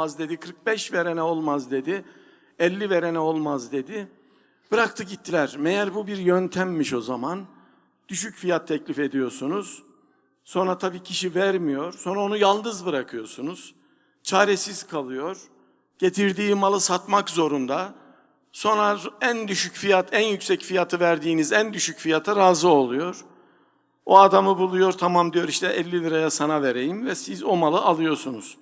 dedi, 45 verene olmaz dedi, 50 verene olmaz dedi. Bıraktı gittiler. Meğer bu bir yöntemmiş o zaman. Düşük fiyat teklif ediyorsunuz. Sonra tabii kişi vermiyor. Sonra onu yalnız bırakıyorsunuz. Çaresiz kalıyor. Getirdiği malı satmak zorunda. Sonra en düşük fiyat, en yüksek fiyatı verdiğiniz en düşük fiyata razı oluyor. O adamı buluyor, tamam diyor, işte 50 liraya sana vereyim ve siz o malı alıyorsunuz.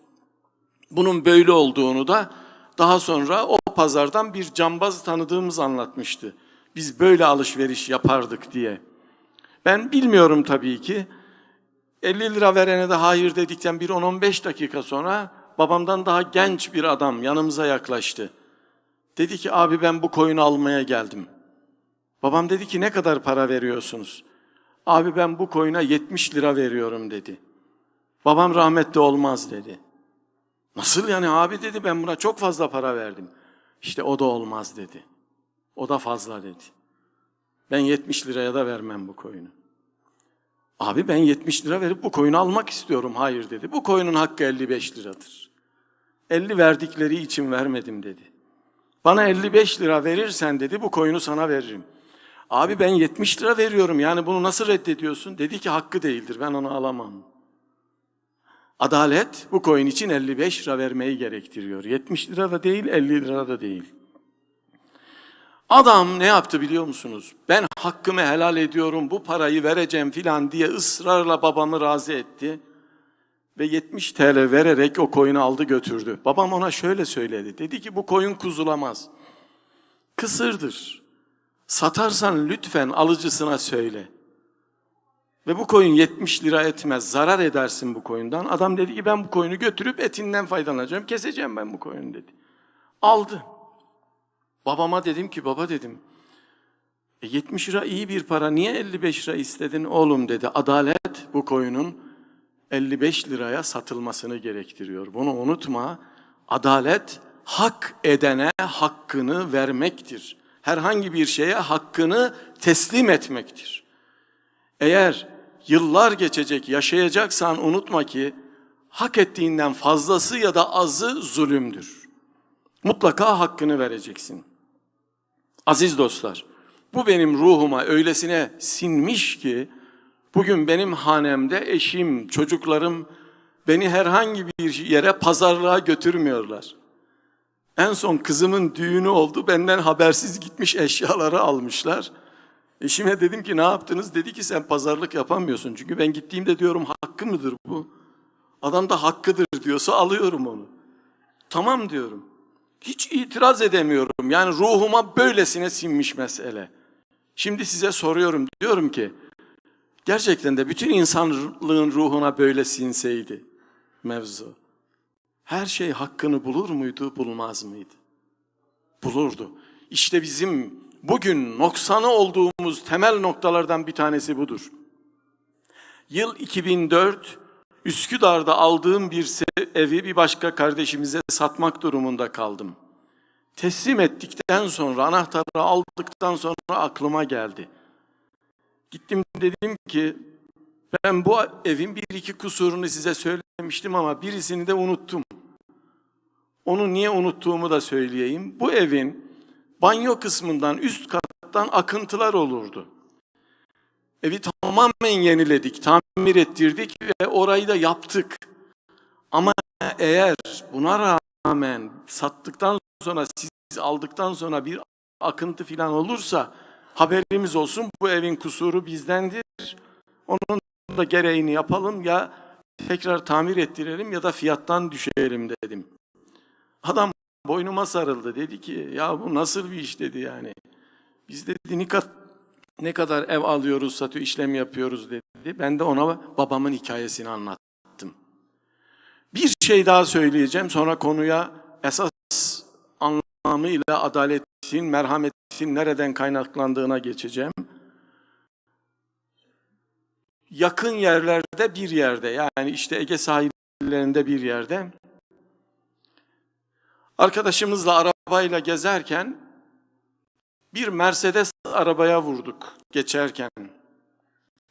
Bunun böyle olduğunu da daha sonra o pazardan bir cambaz tanıdığımız anlatmıştı. Biz böyle alışveriş yapardık diye. Ben bilmiyorum tabii ki. 50 lira verene de hayır dedikten bir 10-15 dakika sonra babamdan daha genç bir adam yanımıza yaklaştı. Dedi ki abi ben bu koyunu almaya geldim. Babam dedi ki ne kadar para veriyorsunuz? Abi ben bu koyuna 70 lira veriyorum dedi. Babam rahmetli olmaz dedi. Nasıl yani abi dedi, ben buna çok fazla para verdim. İşte o da olmaz dedi. O da fazla dedi. Ben 70 liraya da vermem bu koyunu. Abi ben 70 lira verip bu koyunu almak istiyorum. Hayır dedi. Bu koyunun hakkı 55 liradır. 50 verdikleri için vermedim dedi. Bana 55 lira verirsen dedi bu koyunu sana veririm. Abi ben 70 lira veriyorum, yani bunu nasıl reddediyorsun? Dedi ki hakkı değildir, ben onu alamam. Adalet bu koyun için 55 lira vermeyi gerektiriyor. 70 lira da değil, 50 lira da değil. Adam ne yaptı biliyor musunuz? Ben hakkımı helal ediyorum, bu parayı vereceğim filan diye ısrarla babamı razı etti. Ve 70 TL vererek o koyunu aldı götürdü. Babam ona şöyle söyledi. Dedi ki bu koyun kuzulamaz. Kısırdır. Satarsan lütfen alıcısına söyle. Ve bu koyun 70 lira etmez. Zarar edersin bu koyundan. Adam dedi ki ben bu koyunu götürüp etinden faydalanacağım. Keseceğim ben bu koyunu dedi. Aldı. Babama dedim ki baba dedim. 70 lira iyi bir para. Niye 55 lira istedin oğlum dedi. Adalet bu koyunun 55 liraya satılmasını gerektiriyor. Bunu unutma. Adalet hak edene hakkını vermektir. Herhangi bir şeye hakkını teslim etmektir. Eğer yıllar geçecek, yaşayacaksan unutma ki hak ettiğinden fazlası ya da azı zulümdür. Mutlaka hakkını vereceksin. Aziz dostlar, bu benim ruhuma öylesine sinmiş ki bugün benim hanemde eşim, çocuklarım beni herhangi bir yere pazarlığa götürmüyorlar. En son kızımın düğünü oldu, benden habersiz gitmiş eşyaları almışlar. Eşime dedim ki ne yaptınız? Dedi ki sen pazarlık yapamıyorsun. Çünkü ben gittiğimde diyorum hakkı mıdır bu? Adam da hakkıdır diyorsa alıyorum onu. Tamam diyorum. Hiç itiraz edemiyorum. Yani ruhuma böylesine sinmiş mesele. Şimdi size soruyorum, diyorum ki gerçekten de bütün insanlığın ruhuna böyle sinseydi mevzu, her şey hakkını bulur muydu, bulmaz mıydı? Bulurdu. İşte bizim bugün noksanı olduğumuz temel noktalardan bir tanesi budur. Yıl 2004, Üsküdar'da aldığım bir evi bir başka kardeşimize satmak durumunda kaldım. Teslim ettikten sonra, anahtarı aldıktan sonra aklıma geldi. Gittim dedim ki ben bu evin bir iki kusurunu size söylemiştim ama birisini de unuttum. Onu niye unuttuğumu da söyleyeyim. Bu evin banyo kısmından, üst kattan akıntılar olurdu. Evi tamamen yeniledik, tamir ettirdik ve orayı da yaptık. Ama eğer buna rağmen sattıktan sonra, siz aldıktan sonra bir akıntı falan olursa haberimiz olsun, bu evin kusuru bizdendir. Onun da gereğini yapalım, ya tekrar tamir ettirelim ya da fiyattan düşelim dedim. Adam boynuma sarıldı, dedi ki ya bu nasıl bir iş dedi yani. Biz dedi ne kadar ev alıyoruz, satıyor, işlem yapıyoruz dedi. Ben de ona babamın hikayesini anlattım. Bir şey daha söyleyeceğim, sonra konuya esas anlamıyla adaletin, merhametin nereden kaynaklandığına geçeceğim. Yakın yerlerde bir yerde, yani işte Ege sahillerinde bir yerde arkadaşımızla arabayla gezerken bir Mercedes arabaya vurduk geçerken.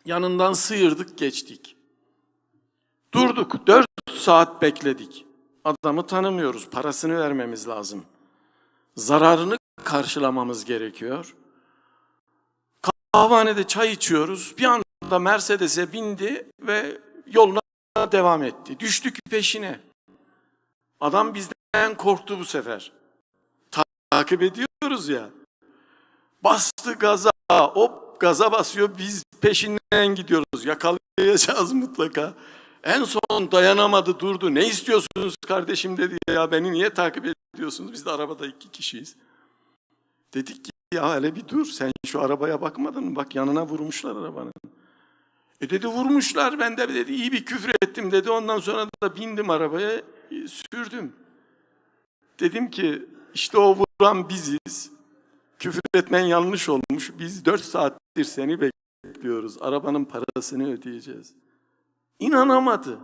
Yanından sıyırdık geçtik. Durduk, 4 saat bekledik. Adamı tanımıyoruz, parasını vermemiz lazım. Zararını karşılamamız gerekiyor. Kahvehanede çay içiyoruz. Bir anda Mercedes'e bindi ve yoluna devam etti. Düştük peşine. Adam bizden korktu bu sefer. Takip ediyoruz ya. Bastı gaza, o gaza basıyor, biz peşinden gidiyoruz. Yakalayacağız mutlaka. En son dayanamadı, durdu. Ne istiyorsunuz kardeşim dedi ya, beni niye takip ediyorsunuz? Biz de arabada 2 kişiyiz. Dedik ki ya hele bir dur, sen şu arabaya bakmadın mı? Bak yanına vurmuşlar arabanın. Dedi vurmuşlar, ben de dedi iyi bir küfür ettim dedi. Ondan sonra da bindim arabaya, sürdüm. Dedim ki işte o vuran biziz. Küfür etmen yanlış olmuş. Biz 4 saattir seni bekliyoruz. Arabanın parasını ödeyeceğiz. İnanamadı.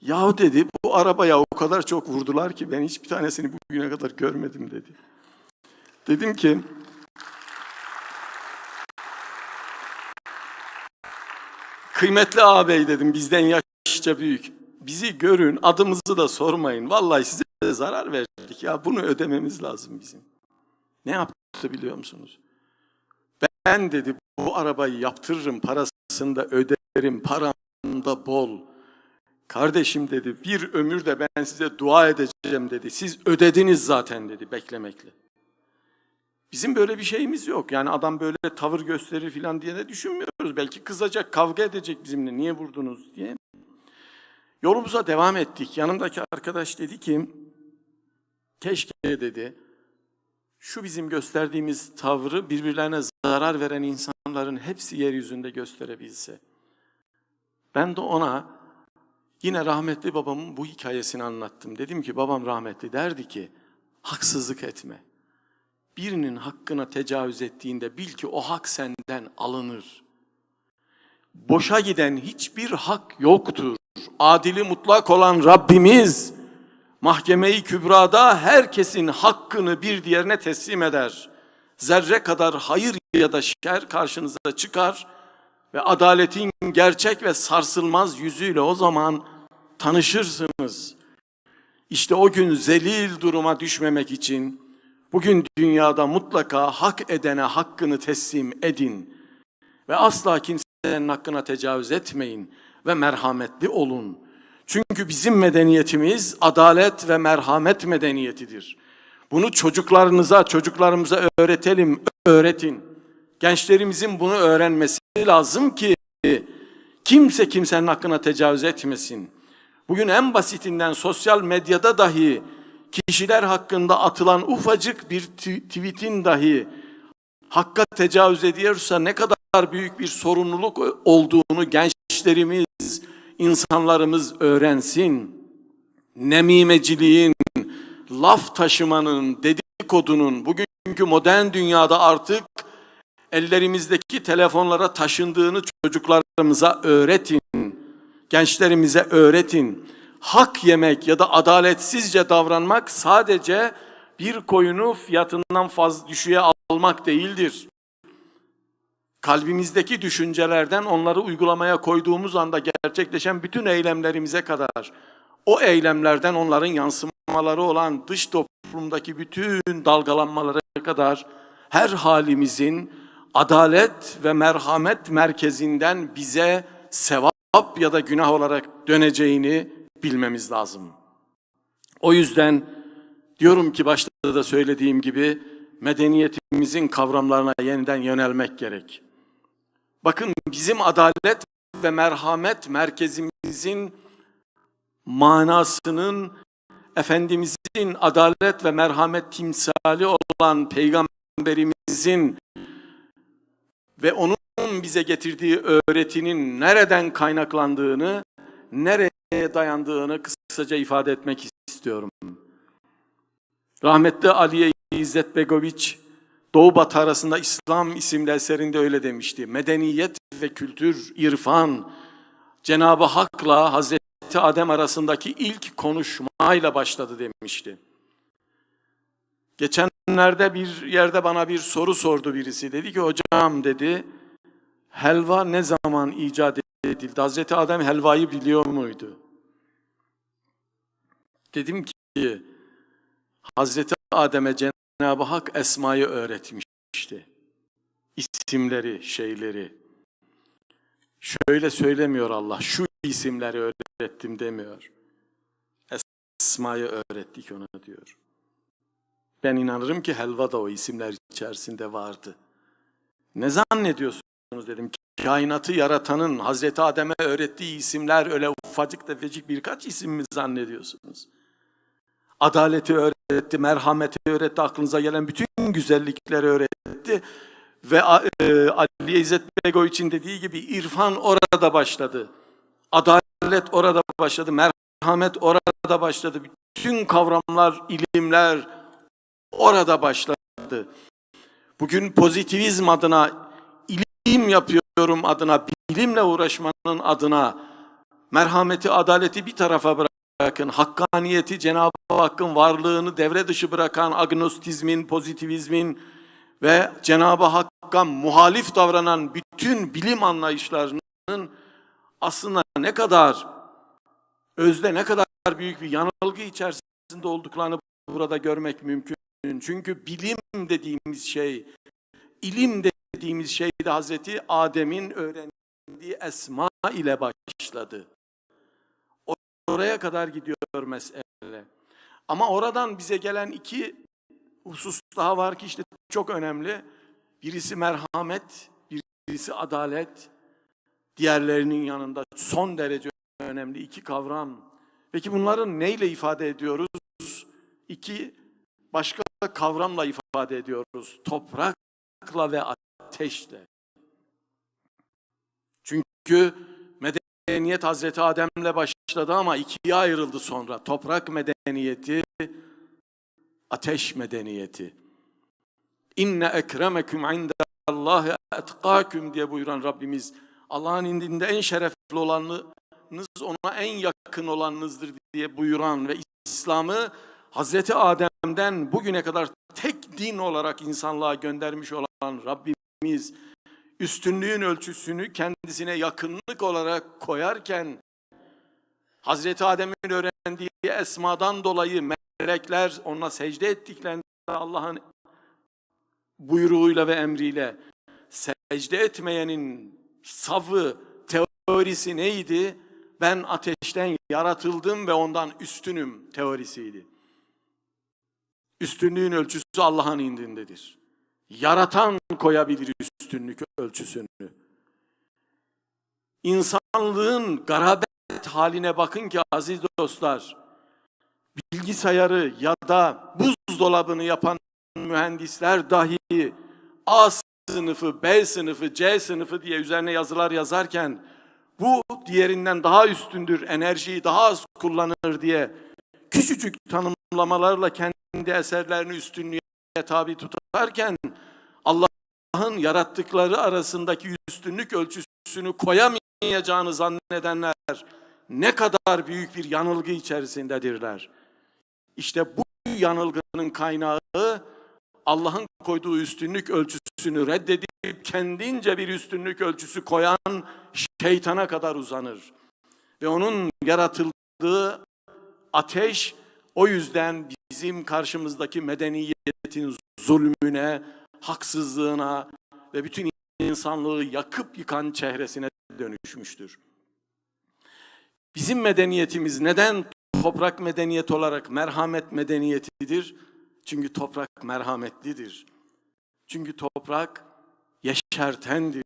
Yahu dedi bu arabaya o kadar çok vurdular ki ben hiçbir tanesini bugüne kadar görmedim dedi. Dedim ki kıymetli ağabey dedim, bizden yaşça büyük. Bizi görün, adımızı da sormayın. Vallahi size zarar verdik ya, bunu ödememiz lazım bizim. Ne yaptı biliyor musunuz? Ben dedi bu arabayı yaptırırım, parasını da öderim, param da bol. Kardeşim dedi bir ömür de ben size dua edeceğim dedi. Siz ödediniz zaten dedi beklemekle. Bizim böyle bir şeyimiz yok. Yani adam böyle tavır gösterir falan diye de düşünmüyoruz. Belki kızacak, kavga edecek bizimle. Niye vurdunuz diye. Yolumuza devam ettik. Yanımdaki arkadaş dedi ki, keşke dedi, şu bizim gösterdiğimiz tavrı birbirlerine zarar veren insanların hepsi yeryüzünde gösterebilse. Ben de ona yine rahmetli babamın bu hikayesini anlattım. Dedim ki babam rahmetli derdi ki, haksızlık etme. Birinin hakkına tecavüz ettiğinde bil ki o hak senden alınır. Boşa giden hiçbir hak yoktur. Adili mutlak olan Rabbimiz mahkeme-i kübrada herkesin hakkını bir diğerine teslim eder. Zerre kadar hayır ya da şer karşınıza çıkar ve adaletin gerçek ve sarsılmaz yüzüyle o zaman tanışırsınız. İşte o gün zelil duruma düşmemek için bugün dünyada mutlaka hak edene hakkını teslim edin ve asla kimsenin hakkına tecavüz etmeyin ve merhametli olun. Çünkü bizim medeniyetimiz adalet ve merhamet medeniyetidir. Bunu çocuklarımıza öğretelim, öğretin. Gençlerimizin bunu öğrenmesi lazım ki kimse kimsenin hakkına tecavüz etmesin. Bugün en basitinden sosyal medyada dahi kişiler hakkında atılan ufacık bir tweetin dahi hakka tecavüz ediyorsa ne kadar büyük bir sorumluluk olduğunu gençlerimiz, insanlarımız öğrensin. Nemimeciliğin, laf taşımanın, dedikodunun bugünkü modern dünyada artık ellerimizdeki telefonlara taşındığını çocuklarımıza öğretin. Gençlerimize öğretin. Hak yemek ya da adaletsizce davranmak sadece bir koyunu fiyatından fazla düşüğe almak değildir. Kalbimizdeki düşüncelerden onları uygulamaya koyduğumuz anda gerçekleşen bütün eylemlerimize kadar, o eylemlerden onların yansımaları olan dış toplumdaki bütün dalgalanmalara kadar her halimizin adalet ve merhamet merkezinden bize sevap ya da günah olarak döneceğini bilmemiz lazım. O yüzden diyorum ki başta da söylediğim gibi medeniyetimizin kavramlarına yeniden yönelmek gerek. Bakın bizim adalet ve merhamet merkezimizin manasının Efendimizin adalet ve merhamet timsali olan Peygamberimizin ve onun bize getirdiği öğretinin nereden kaynaklandığını, nereye dayandığını kısaca ifade etmek istiyorum. Rahmetli Aliye İzzet Begoviç, Doğu Batı arasında İslam isimli eserinde öyle demişti. Medeniyet ve kültür, irfan, Cenab-ı Hak'la Hazreti Adem arasındaki ilk konuşmayla başladı demişti. Geçenlerde bir yerde bana bir soru sordu birisi. Dedi ki hocam dedi, helva ne zaman icat edildi? Hazreti Adem helvayı biliyor muydu? Dedim ki Hazreti Adem'e Cenab-ı Hak esmayı öğretmişti. İsimleri, şeyleri. Şöyle söylemiyor Allah, şu isimleri öğrettim demiyor. Esmayı öğrettik ona diyor. Ben inanırım ki helva da o isimler içerisinde vardı. Ne zannediyorsunuz dedim. Kainatı yaratanın Hazreti Adem'e öğrettiği isimler öyle ufacık tefecik birkaç isim mi zannediyorsunuz? Adaleti öğretti, merhameti öğretti, aklınıza gelen bütün güzellikleri öğretti. Ve Ali İzzet Begoviç'in dediği gibi irfan orada başladı. Adalet orada başladı, merhamet orada başladı. Bütün kavramlar, ilimler orada başladı. Bugün pozitivizm adına, ilim yapıyorum adına, bilimle uğraşmanın adına, merhameti, adaleti bir tarafa bırakın, hakkaniyeti, Cenab-ı Hakk'ın varlığını devre dışı bırakan agnostizmin, pozitivizmin ve Cenab-ı Hakk'a muhalif davranan bütün bilim anlayışlarının aslında ne kadar özde, ne kadar büyük bir yanılgı içerisinde olduklarını burada görmek mümkün. Çünkü bilim dediğimiz şey, ilim dediğimiz şey de Hazreti Adem'in öğrendiği esma ile başladı. Oraya kadar gidiyor mesele. Ama oradan bize gelen iki husus daha var ki işte çok önemli. Birisi merhamet, birisi adalet. Diğerlerinin yanında son derece önemli iki kavram. Peki bunları neyle ifade ediyoruz? İki başka kavramla ifade ediyoruz. Toprakla ve ateşle. Çünkü medeniyet Hazreti Adem'le başladı ama ikiye ayrıldı sonra. Toprak medeniyeti, ateş medeniyeti. İnne ekremekum indallahi etkâküm diye buyuran Rabbimiz, Allah'ın indinde en şerefli olanınız ona en yakın olanınızdır diye buyuran ve İslam'ı Hazreti Adem'den bugüne kadar tek din olarak insanlığa göndermiş olan Rabbimiz üstünlüğün ölçüsünü kendisine yakınlık olarak koyarken Hazreti Adem'in öğrendiği esmadan dolayı melekler ona secde ettiklerinde Allah'ın buyruğuyla ve emriyle secde etmeyenin safı teorisi neydi? Ben ateşten yaratıldım ve ondan üstünüm teorisiydi. Üstünlüğün ölçüsü Allah'ın indindedir. Yaratan koyabilir üstünlük ölçüsünü. İnsanlığın garabet haline bakın ki aziz dostlar, bilgisayarı ya da buzdolabını yapan mühendisler dahi A sınıfı, B sınıfı, C sınıfı diye üzerine yazılar yazarken bu diğerinden daha üstündür, enerjiyi daha az kullanır diye küçücük tanımlamalarla kendi eserlerini üstünlüğe tabi tutarken Allah'ın yarattıkları arasındaki üstünlük ölçüsünü koyamayacağını zannedenler ne kadar büyük bir yanılgı içerisindedirler. İşte bu yanılgının kaynağı Allah'ın koyduğu üstünlük ölçüsünü reddedip kendince bir üstünlük ölçüsü koyan şeytana kadar uzanır. Ve onun yaratıldığı ateş o yüzden bizim karşımızdaki medeniyetin zulmüne, haksızlığına ve bütün insanlığı yakıp yıkan çehresine dönüşmüştür. Bizim medeniyetimiz neden toprak medeniyeti olarak merhamet medeniyetidir? Çünkü toprak merhametlidir. Çünkü toprak yeşertendir.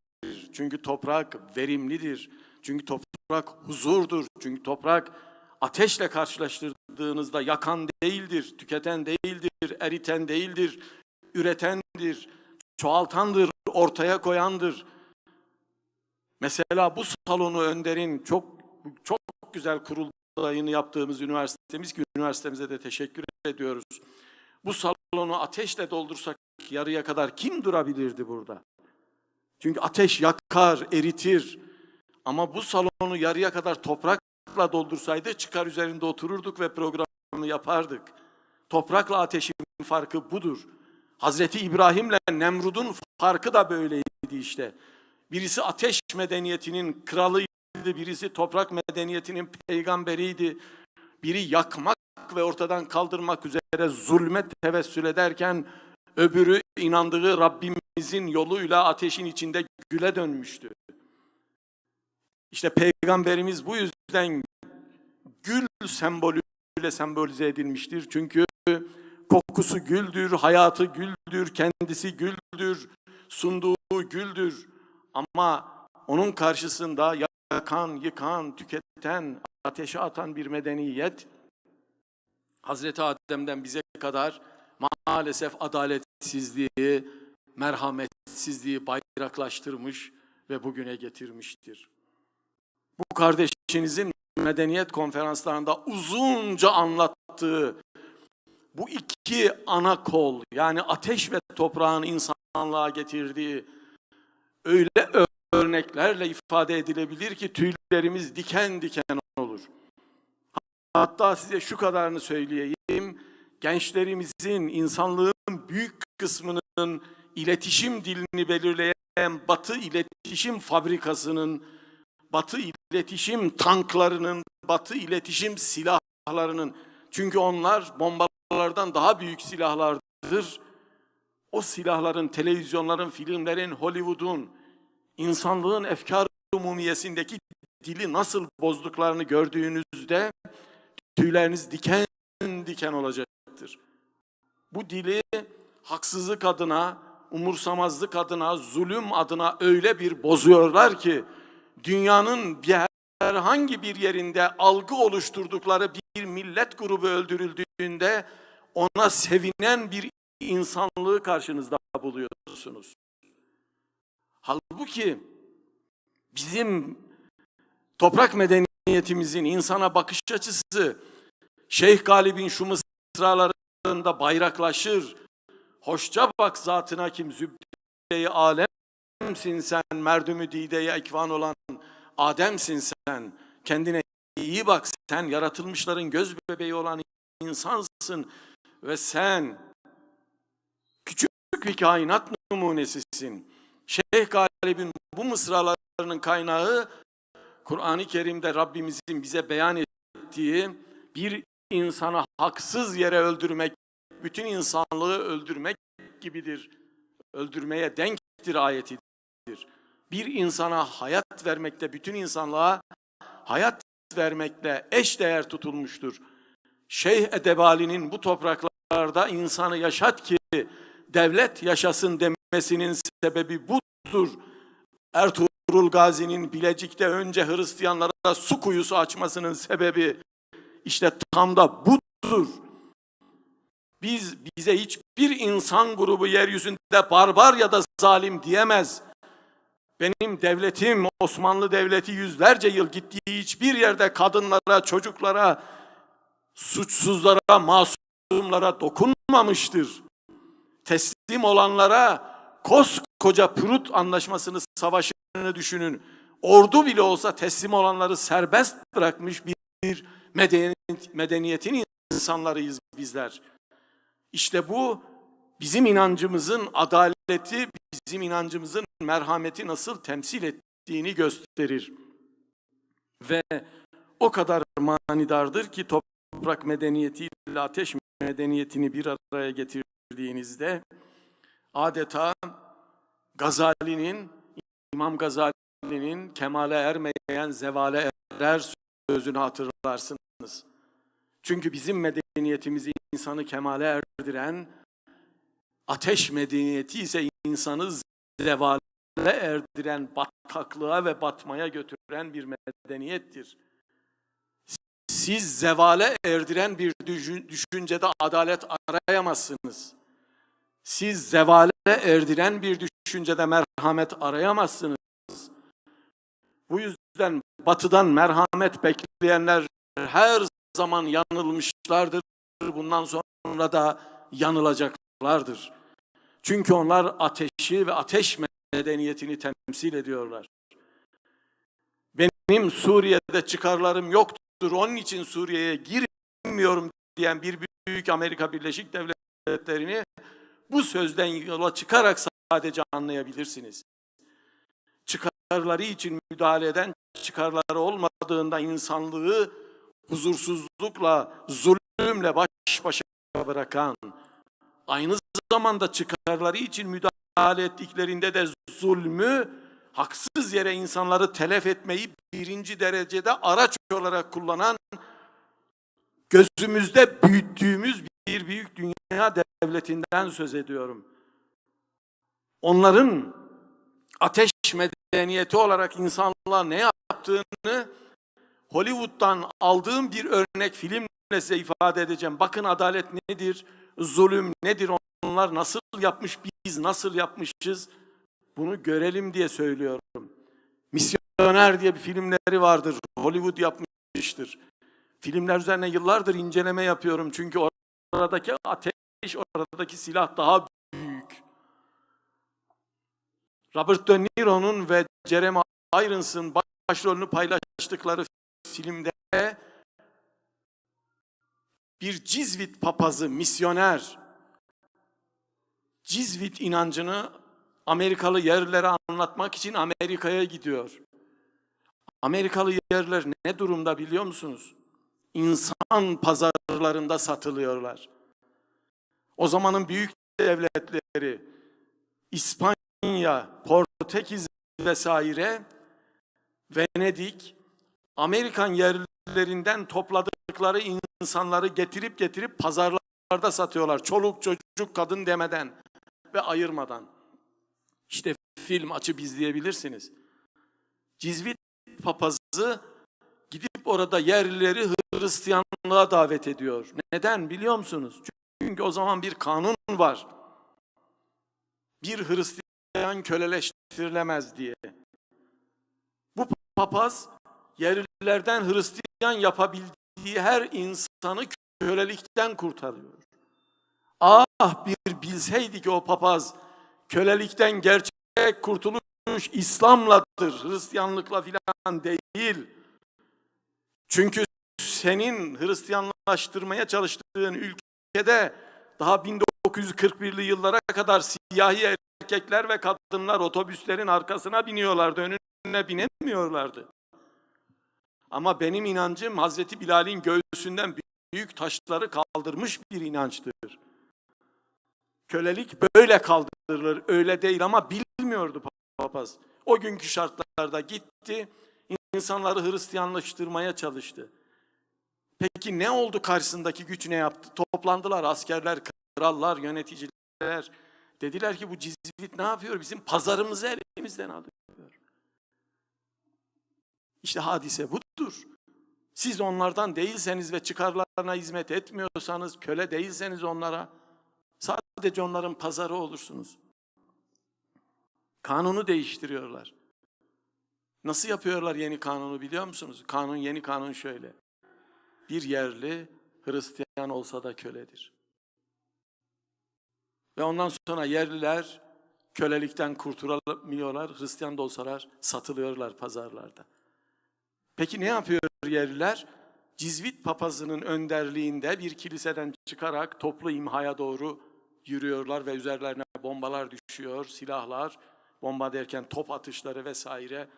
Çünkü toprak verimlidir. Çünkü toprak huzurdur. Çünkü toprak ateşle karşılaştırdığınızda yakan değildir, tüketen değildir, eriten değildir, üretendir, çoğaltandır, ortaya koyandır. Mesela bu salonu Önder'in çok güzel kurultayını yaptığımız üniversitemiz ki üniversitemize de teşekkür ediyoruz. Bu salonu ateşle doldursak yarıya kadar kim durabilirdi burada? Çünkü ateş yakar, eritir. Ama bu salonu yarıya kadar toprakla doldursaydı çıkar üzerinde otururduk ve programı yapardık. Toprakla ateşin farkı budur. Hazreti İbrahim'le Nemrud'un farkı da böyleydi işte. Birisi ateş medeniyetinin kralıydı, birisi toprak medeniyetinin peygamberiydi. Biri yakmak yıkmak ve ortadan kaldırmak üzere zulme tevessül ederken, öbürü inandığı Rabbimizin yoluyla ateşin içinde güle dönmüştü. İşte Peygamberimiz bu yüzden gül sembolüyle sembolize edilmiştir. Çünkü kokusu güldür, hayatı güldür, kendisi güldür, sunduğu güldür. Ama onun karşısında yakan, yıkan, tüketen, ateşe atan bir medeniyet, Hazreti Adem'den bize kadar maalesef adaletsizliği, merhametsizliği bayraklaştırmış ve bugüne getirmiştir. Bu kardeşinizin medeniyet konferanslarında uzunca anlattığı bu iki ana kol, yani ateş ve toprağın insanlığa getirdiği öyle örneklerle ifade edilebilir ki tüylerimiz diken diken olur. Hatta size şu kadarını söyleyeyim, gençlerimizin, insanlığın büyük kısmının iletişim dilini belirleyen Batı iletişim fabrikasının, Batı iletişim tanklarının, Batı iletişim silahlarının, çünkü onlar bombalardan daha büyük silahlardır. O silahların, televizyonların, filmlerin, Hollywood'un, insanlığın efkar umumiyesindeki dili nasıl bozduklarını gördüğünüzde tüyleriniz diken diken olacaktır. Bu dili haksızlık adına, umursamazlık adına, zulüm adına öyle bir bozuyorlar ki dünyanın herhangi bir yerinde algı oluşturdukları bir millet grubu öldürüldüğünde ona sevinen bir insanlığı karşınızda buluyorsunuz. Halbuki bizim toprak medeniyetimizin insana bakış açısı Şeyh Galip'in şu mısralarında bayraklaşır. Hoşça bak zatına kim zübde-i alemsin sen, merdümü dideye ekvan olan Adem'sin sen. Kendine iyi bak, sen yaratılmışların göz bebeği olan insansın ve sen küçük bir kainat numunesisin. Şeyh Galip'in bu mısralarının kaynağı Kur'an-ı Kerim'de Rabbimizin bize beyan ettiği bir insana haksız yere öldürmek, bütün insanlığı öldürmek gibidir. Öldürmeye denktir ayetidir. Bir insana hayat vermekte, bütün insanlığa hayat vermekle eşdeğer tutulmuştur. Şeyh Edebali'nin bu topraklarda insanı yaşat ki devlet yaşasın demesinin sebebi budur. Ertuğrul Gazi'nin Bilecik'te önce Hristiyanlara su kuyusu açmasının sebebi işte tam da budur. Bize hiçbir insan grubu yeryüzünde barbar ya da zalim diyemez. Benim devletim, Osmanlı Devleti yüzlerce yıl gittiği hiçbir yerde kadınlara, çocuklara, suçsuzlara, masumlara dokunmamıştır. Teslim olanlara koskoca Prut Anlaşması'nı, savaşını düşünün. Ordu bile olsa teslim olanları serbest bırakmış bir medeniyetin insanlarıyız bizler. İşte bu bizim inancımızın adaleti, bizim inancımızın merhameti nasıl temsil ettiğini gösterir. Ve o kadar manidardır ki toprak medeniyetiyle ateş medeniyetini bir araya getirdiğinizde adeta İmam Gazali'nin kemale ermeyen zevale erer sözünü hatırlarsınız. Çünkü bizim medeniyetimizi insanı kemale erdiren, ateş medeniyeti ise insanı zevale erdiren, bataklığa ve batmaya götüren bir medeniyettir. Siz zevale erdiren bir düşüncede adalet arayamazsınız. Siz zevale erdiren bir düşüncede merhamet arayamazsınız. Bu yüzden batıdan merhamet bekleyenler her zaman yanılmışlardır. Bundan sonra da yanılacaklardır. Çünkü onlar ateşi ve ateş medeniyetini temsil ediyorlar. Benim Suriye'de çıkarlarım yoktur, onun için Suriye'ye girmiyorum diyen bir büyük Amerika Birleşik Devletleri'ni bu sözden yola çıkarak sadece anlayabilirsiniz. Çıkarları için müdahale eden, çıkarları olmadığında insanlığı huzursuzlukla, zulümle zulümle baş başa bırakan, aynı zamanda çıkarları için müdahale ettiklerinde de zulmü, haksız yere insanları telef etmeyi birinci derecede araç olarak kullanan, gözümüzde büyüttüğümüz bir büyük dünya devletinden söz ediyorum. Onların ateş medeniyeti olarak insanlığa ne yaptığını Hollywood'dan aldığım bir örnek filmle size ifade edeceğim. Bakın adalet nedir, zulüm nedir, onlar nasıl yapmış, biz nasıl yapmışız, bunu görelim diye söylüyorum. Misyoner diye bir filmleri vardır, Hollywood yapmıştır. Filmler üzerine yıllardır inceleme yapıyorum çünkü oradaki ateş, oradaki silah daha büyük. Robert De Niro'nun ve Jeremy Irons'ın başrolünü paylaştıkları filmde bir Cizvit papazı, misyoner, Cizvit inancını Amerikalı yerlilere anlatmak için Amerika'ya gidiyor. Amerikalı yerliler ne durumda biliyor musunuz? İnsan pazarlarında satılıyorlar. O zamanın büyük devletleri, İspanya, Portekiz vesaire, Venedik, Amerikan yerlilerinden topladıkları insanları getirip pazarlarda satıyorlar. Çoluk, çocuk, kadın demeden ve ayırmadan. İşte film açıp izleyebilirsiniz. Cizvit papazı gidip orada yerlileri Hristiyanlığa davet ediyor. Neden biliyor musunuz? Çünkü o zaman bir kanun var. Bir Hristiyan köleleştirilemez diye. Bu papaz yerlilerden Hristiyan yapabildiği her insanı kölelikten kurtarıyor. Ah bir bilseydi ki o papaz kölelikten gerçek kurtuluş İslam'ladır, Hristiyanlıkla filan değil. Çünkü senin Hristiyanlaştırmaya çalıştığın ülkede daha 1941'li yıllara kadar siyahi erkekler ve kadınlar otobüslerin arkasına biniyorlardı, önüne binemiyorlardı. Ama benim inancım Hazreti Bilal'in göğsünden büyük taşları kaldırmış bir inançtır. Kölelik böyle kaldırılır, öyle değil ama bilmiyordu papaz. O günkü şartlarda gitti, insanları Hristiyanlaştırmaya çalıştı. Peki ne oldu, karşısındaki güç ne yaptı? Toplandılar askerler, krallar, yöneticiler. Dediler ki bu Cizvit ne yapıyor? Bizim pazarımızı elimizden alıyor. İşte hadise budur. Siz onlardan değilseniz ve çıkarlarına hizmet etmiyorsanız, köle değilseniz onlara, sadece onların pazarı olursunuz. Kanunu değiştiriyorlar. Nasıl yapıyorlar yeni kanunu biliyor musunuz? Yeni kanun şöyle. Bir yerli Hristiyan olsa da köledir. Ve ondan sonra yerliler kölelikten kurtulamıyorlar. Hristiyan da olsalar satılıyorlar pazarlarda. Peki ne yapıyor yerliler? Cizvit papazının önderliğinde bir kiliseden çıkarak toplu imhaya doğru yürüyorlar ve üzerlerine bombalar düşüyor, silahlar, bomba derken top atışları vesaire.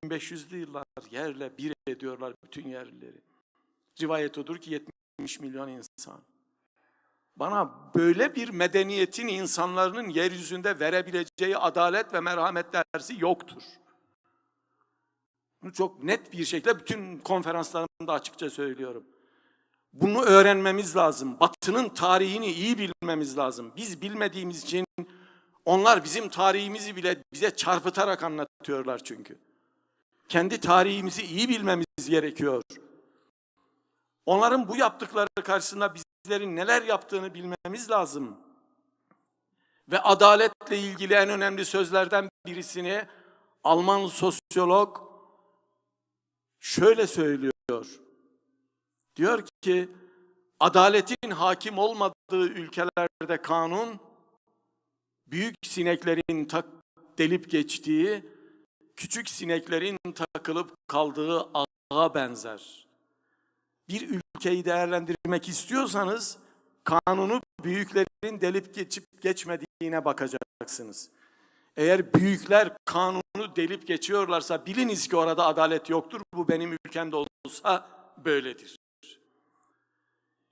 1500'lü yıllar yerle bir ediyorlar bütün yerlileri. Rivayet odur ki 70 milyon insan. Bana böyle bir medeniyetin insanların yeryüzünde verebileceği adalet ve merhamet dersi yoktur. Bunu çok net bir şekilde bütün konferanslarımda açıkça söylüyorum. Bunu öğrenmemiz lazım. Batı'nın tarihini iyi bilmemiz lazım. Biz bilmediğimiz için onlar bizim tarihimizi bile bize çarpıtarak anlatıyorlar çünkü. Kendi tarihimizi iyi bilmemiz gerekiyor. Onların bu yaptıkları karşısında bizlerin neler yaptığını bilmemiz lazım. Ve adaletle ilgili en önemli sözlerden birisini Alman sosyolog şöyle söylüyor. Diyor ki, adaletin hakim olmadığı ülkelerde kanun, büyük sineklerin delip geçtiği, küçük sineklerin takılıp kaldığı ağa benzer. Bir ülkeyi değerlendirmek istiyorsanız, kanunu büyüklerin delip geçip geçmediğine bakacaksınız. Eğer büyükler kanunu delip geçiyorlarsa biliniz ki orada adalet yoktur. Bu benim ülkemde olsa böyledir.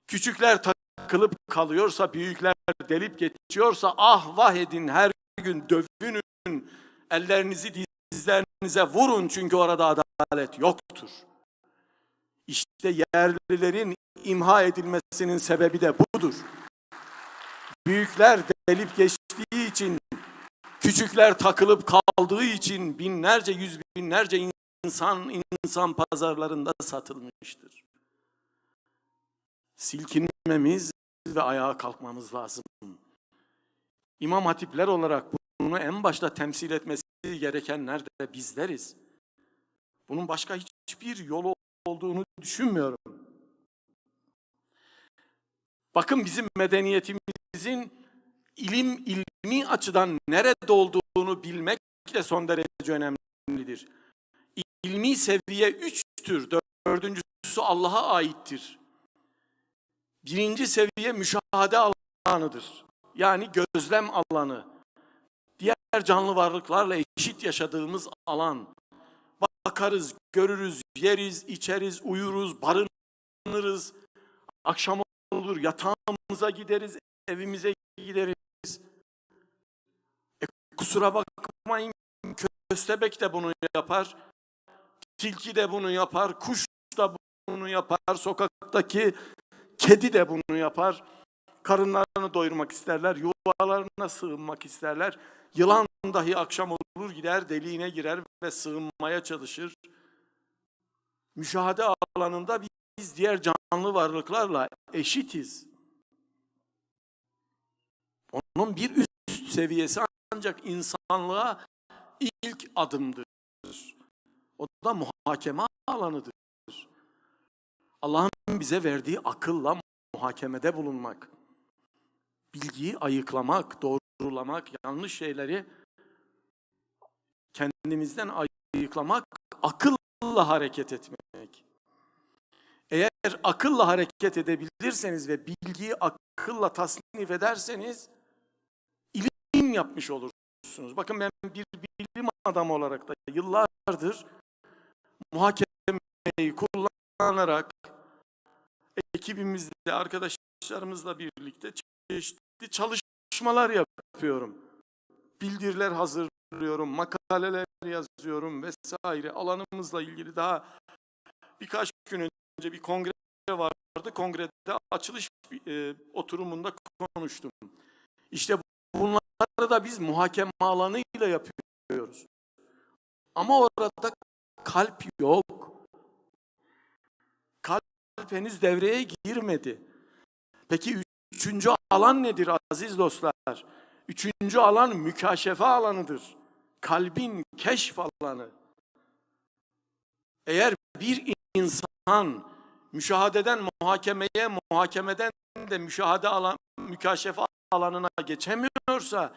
Küçükler takılıp kalıyorsa, büyükler delip geçiyorsa ah vah edin, her gün dövünün, ellerinizi dizlerinize vurun çünkü orada adalet yoktur. İşte yerlilerin imha edilmesinin sebebi de budur. Büyükler delip geçtiği için, küçükler takılıp kaldığı için binlerce, yüz binlerce insan pazarlarında satılmıştır. Silkinmemiz ve ayağa kalkmamız lazım. İmam hatipler olarak bunu en başta temsil etmesi gerekenler de bizleriz. Bunun başka hiçbir yolu olduğunu düşünmüyorum. Bakın bizim medeniyetimizin ilmi açıdan nerede olduğunu bilmek de son derece önemlidir. İlmi seviye 3'tür. Dördüncüsü Allah'a aittir. Birinci seviye müşahede alanıdır. Yani gözlem alanı. Diğer canlı varlıklarla eşit yaşadığımız alan. Bakarız, görürüz, yeriz, içeriz, uyuruz, barınırız. Akşam olur, yatağımıza gideriz, evimize gideriz. Kusura bakmayın, köstebek de bunu yapar, tilki de bunu yapar, kuş da bunu yapar, sokaktaki kedi de bunu yapar. Karınlarını doyurmak isterler, yuvalarına sığınmak isterler. Yılan dahi akşam olur gider, deliğine girer ve sığınmaya çalışır. Müşahede alanında biz diğer canlı varlıklarla eşitiz. Onun bir üst seviyesi ancak insanlığa ilk adımdır. O da muhakeme alanıdır. Allah'ın bize verdiği akılla muhakemede bulunmak, bilgiyi ayıklamak, doğrulamak, yanlış şeyleri kendimizden ayıklamak, akılla hareket etmek. Eğer akılla hareket edebilirseniz ve bilgiyi akılla tasnif ederseniz ilim yapmış olursunuz. Bakın ben bir bilim adamı olarak da yıllardır muhakemeyi kullanarak ekibimizle, arkadaşlarımızla birlikte çeşitli çalışmalar yapıyorum. Bildiriler hazırlıyorum, makaleler yazıyorum vesaire. Alanımızla ilgili daha birkaç gün önce bir kongre vardı. Kongrede açılış oturumunda konuştum. İşte bunları da biz muhakeme alanıyla yapıyoruz. Ama orada kalp yok. Kalp henüz devreye girmedi. Peki üçüncü alan nedir aziz dostlar? Üçüncü alan mükaşefe alanıdır. Kalbin keşf alanı. Eğer bir insan müşahadeden muhakemeye, muhakemeden de mükaşefe alanına geçemiyorsa,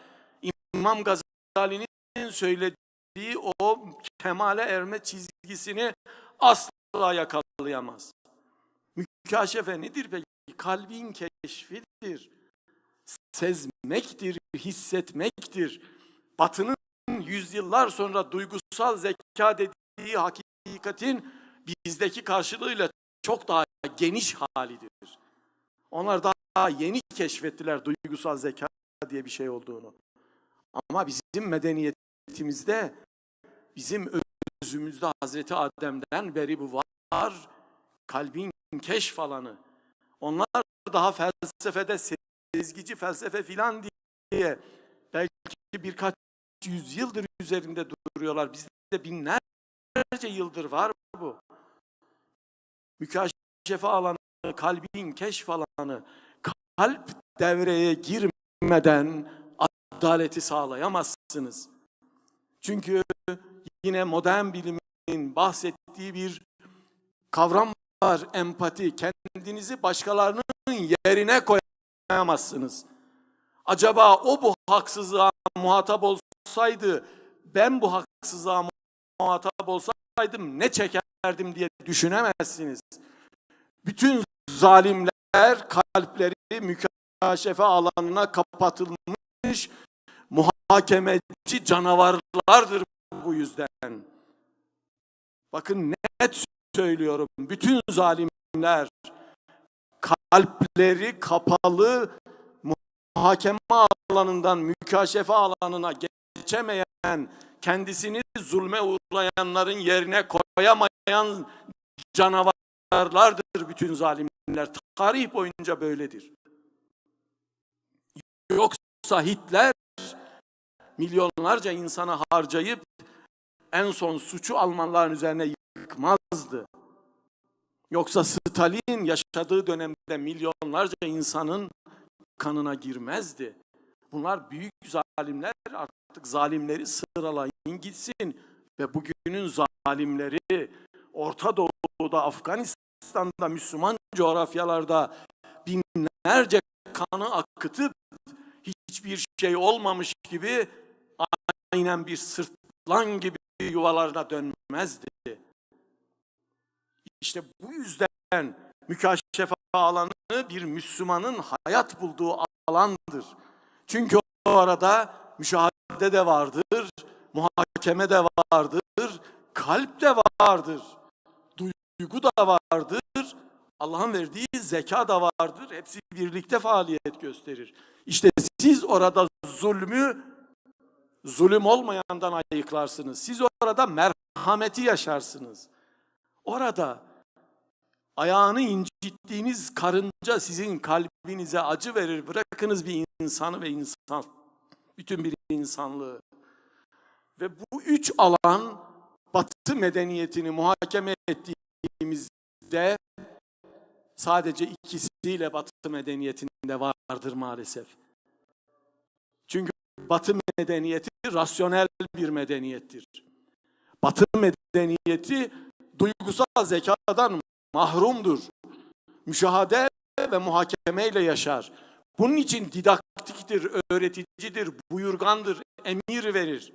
İmam Gazali'nin söylediği o kemale erme çizgisini asla yakalayamaz. Mükaşefe nedir peki? Kalbin keşfidir. Sezmektir, hissetmektir. Batı'nın yüzyıllar sonra duygusal zeka dediği hakikatin bizdeki karşılığıyla çok daha geniş halidir. Onlar daha yeni keşfettiler duygusal zeka diye bir şey olduğunu. Ama bizim medeniyetimizde, bizim özümüzde Hazreti Adem'den beri bu var. Kalbin keşf alanı. Onlar daha felsefede sezgici felsefe filan diye belki birkaç yüzyıldır üzerinde duruyorlar. Bizde binlerce yıldır var bu. Mükaşefe alanı, kalbin keşf alanı. Kalp devreye girmeden adaleti sağlayamazsınız. Çünkü yine modern bilimin bahsettiği bir kavram var, empati. Kendinizi başkalarının yerine koyamazsınız. Acaba o bu haksızlığa muhatap olsaydı, ben bu haksızlığa muhatap olsaydım ne çekerdim diye düşünemezsiniz. Bütün zalimler kalpleri mükaşefe alanına kapatılmış muhakemeci canavarlardır bu yüzden. Bakın net söylüyorum, bütün zalimler kalpleri kapalı, muhakeme alanından mükaşefe alanına geçemeyen, kendisini zulme uğrayanların yerine koyamayan canavarlardır bütün zalimler. Tarih boyunca böyledir. Yoksa Hitler milyonlarca insana harcayıp en son suçu Almanların üzerine yıkmazdı. Yoksa Stalin yaşadığı dönemde milyonlarca insanın kanına girmezdi. Bunlar büyük zalimler, artık zalimleri sıralayın gitsin. Ve bugünün zalimleri Orta Doğu'da, Afganistan'da, Müslüman coğrafyalarda binlerce kanı akıtıp hiçbir şey olmamış gibi aynen bir sırtlan gibi yuvalarına dönmezdi. İşte bu yüzden mükaşefe alanı bir Müslümanın hayat bulduğu alandır. Çünkü o arada müşahede de vardır, muhakeme de vardır, kalp de vardır, duygu da vardır, Allah'ın verdiği zeka da vardır. Hepsi birlikte faaliyet gösterir. İşte siz orada zulüm olmayandan ayıklarsınız. Siz orada merhameti yaşarsınız. Orada ayağını incittiğiniz karınca sizin kalbinize acı verir. Bırakınız bir insanı ve bütün bir insanlığı. Ve bu üç alan Batı medeniyetini muhakeme ettiğimizde sadece ikisiyle Batı medeniyetinde vardır maalesef. Çünkü Batı medeniyeti rasyonel bir medeniyettir. Batı medeniyeti duygusal zekadan mahrumdur. Müşahede ve muhakemeyle yaşar. Bunun için didaktiktir, öğreticidir, buyurgandır, emir verir.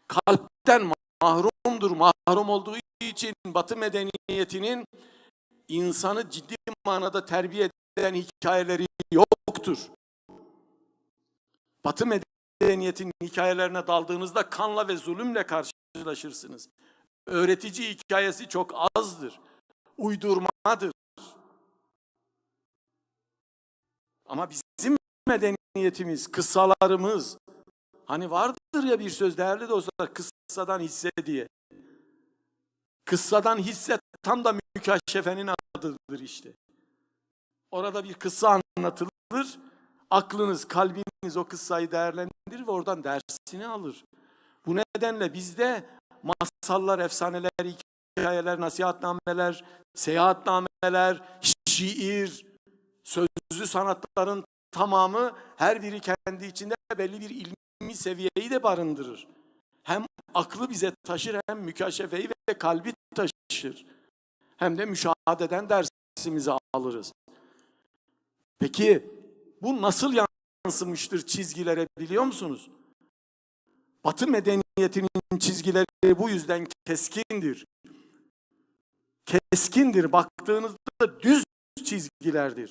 Kalpten mahrumdur. Mahrum olduğu için Batı medeniyetinin insanı ciddi manada terbiye eden hikayeleri yoktur. Batı medeniyetinin hikayelerine daldığınızda kanla ve zulümle karşılaşırsınız. Öğretici hikayesi çok azdır. Uydurmadır. Ama bizim medeniyetimiz, kıssalarımız, hani vardır ya bir söz değerli dostlar, kıssadan hisse diye. Kıssadan hisse tam da mükaşefenin adıdır işte. Orada bir kıssa anlatılır, aklınız, kalbiniz o kıssayı değerlendirir ve oradan dersini alır. Bu nedenle bizde masallar, efsaneler, hikayeler, nasihatnameler, seyahatnameler, şiir, sözlü sanatların tamamı her biri kendi içinde belli bir ilmi seviyeyi de barındırır. Hem aklı bize taşır, hem mükaşefeyi ve kalbi taşır. Hem de müşahededen dersimizi alırız. Peki bu nasıl yansımıştır çizgilere biliyor musunuz? Batı medeniyetinin çizgileri bu yüzden keskindir. Keskindir. Baktığınızda düz çizgilerdir.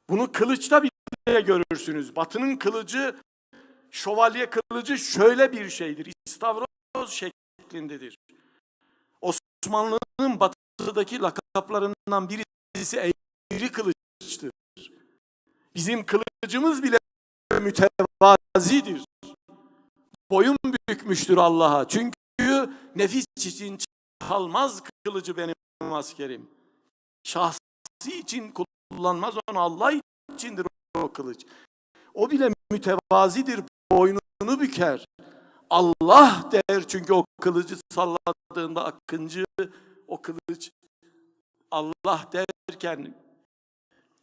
Bunu kılıçta bile görürsünüz. Batı'nın kılıcı, şövalye kılıcı şöyle bir şeydir. İstavroz şeklindedir. Osmanlı'nın batıdaki lakaplarından birisi eğri kılıçtır. Bizim kılıcımız bile mütevazidir. Boyun bükmüştür Allah'a. Çünkü nefis için çalmaz kılıcı benim askerim. Şahsi için kullanmaz, onu Allah içindir o kılıç. O bile mütevazidir, boynunu büker. Allah der çünkü o kılıcı salladığında akıncı, o kılıç Allah derken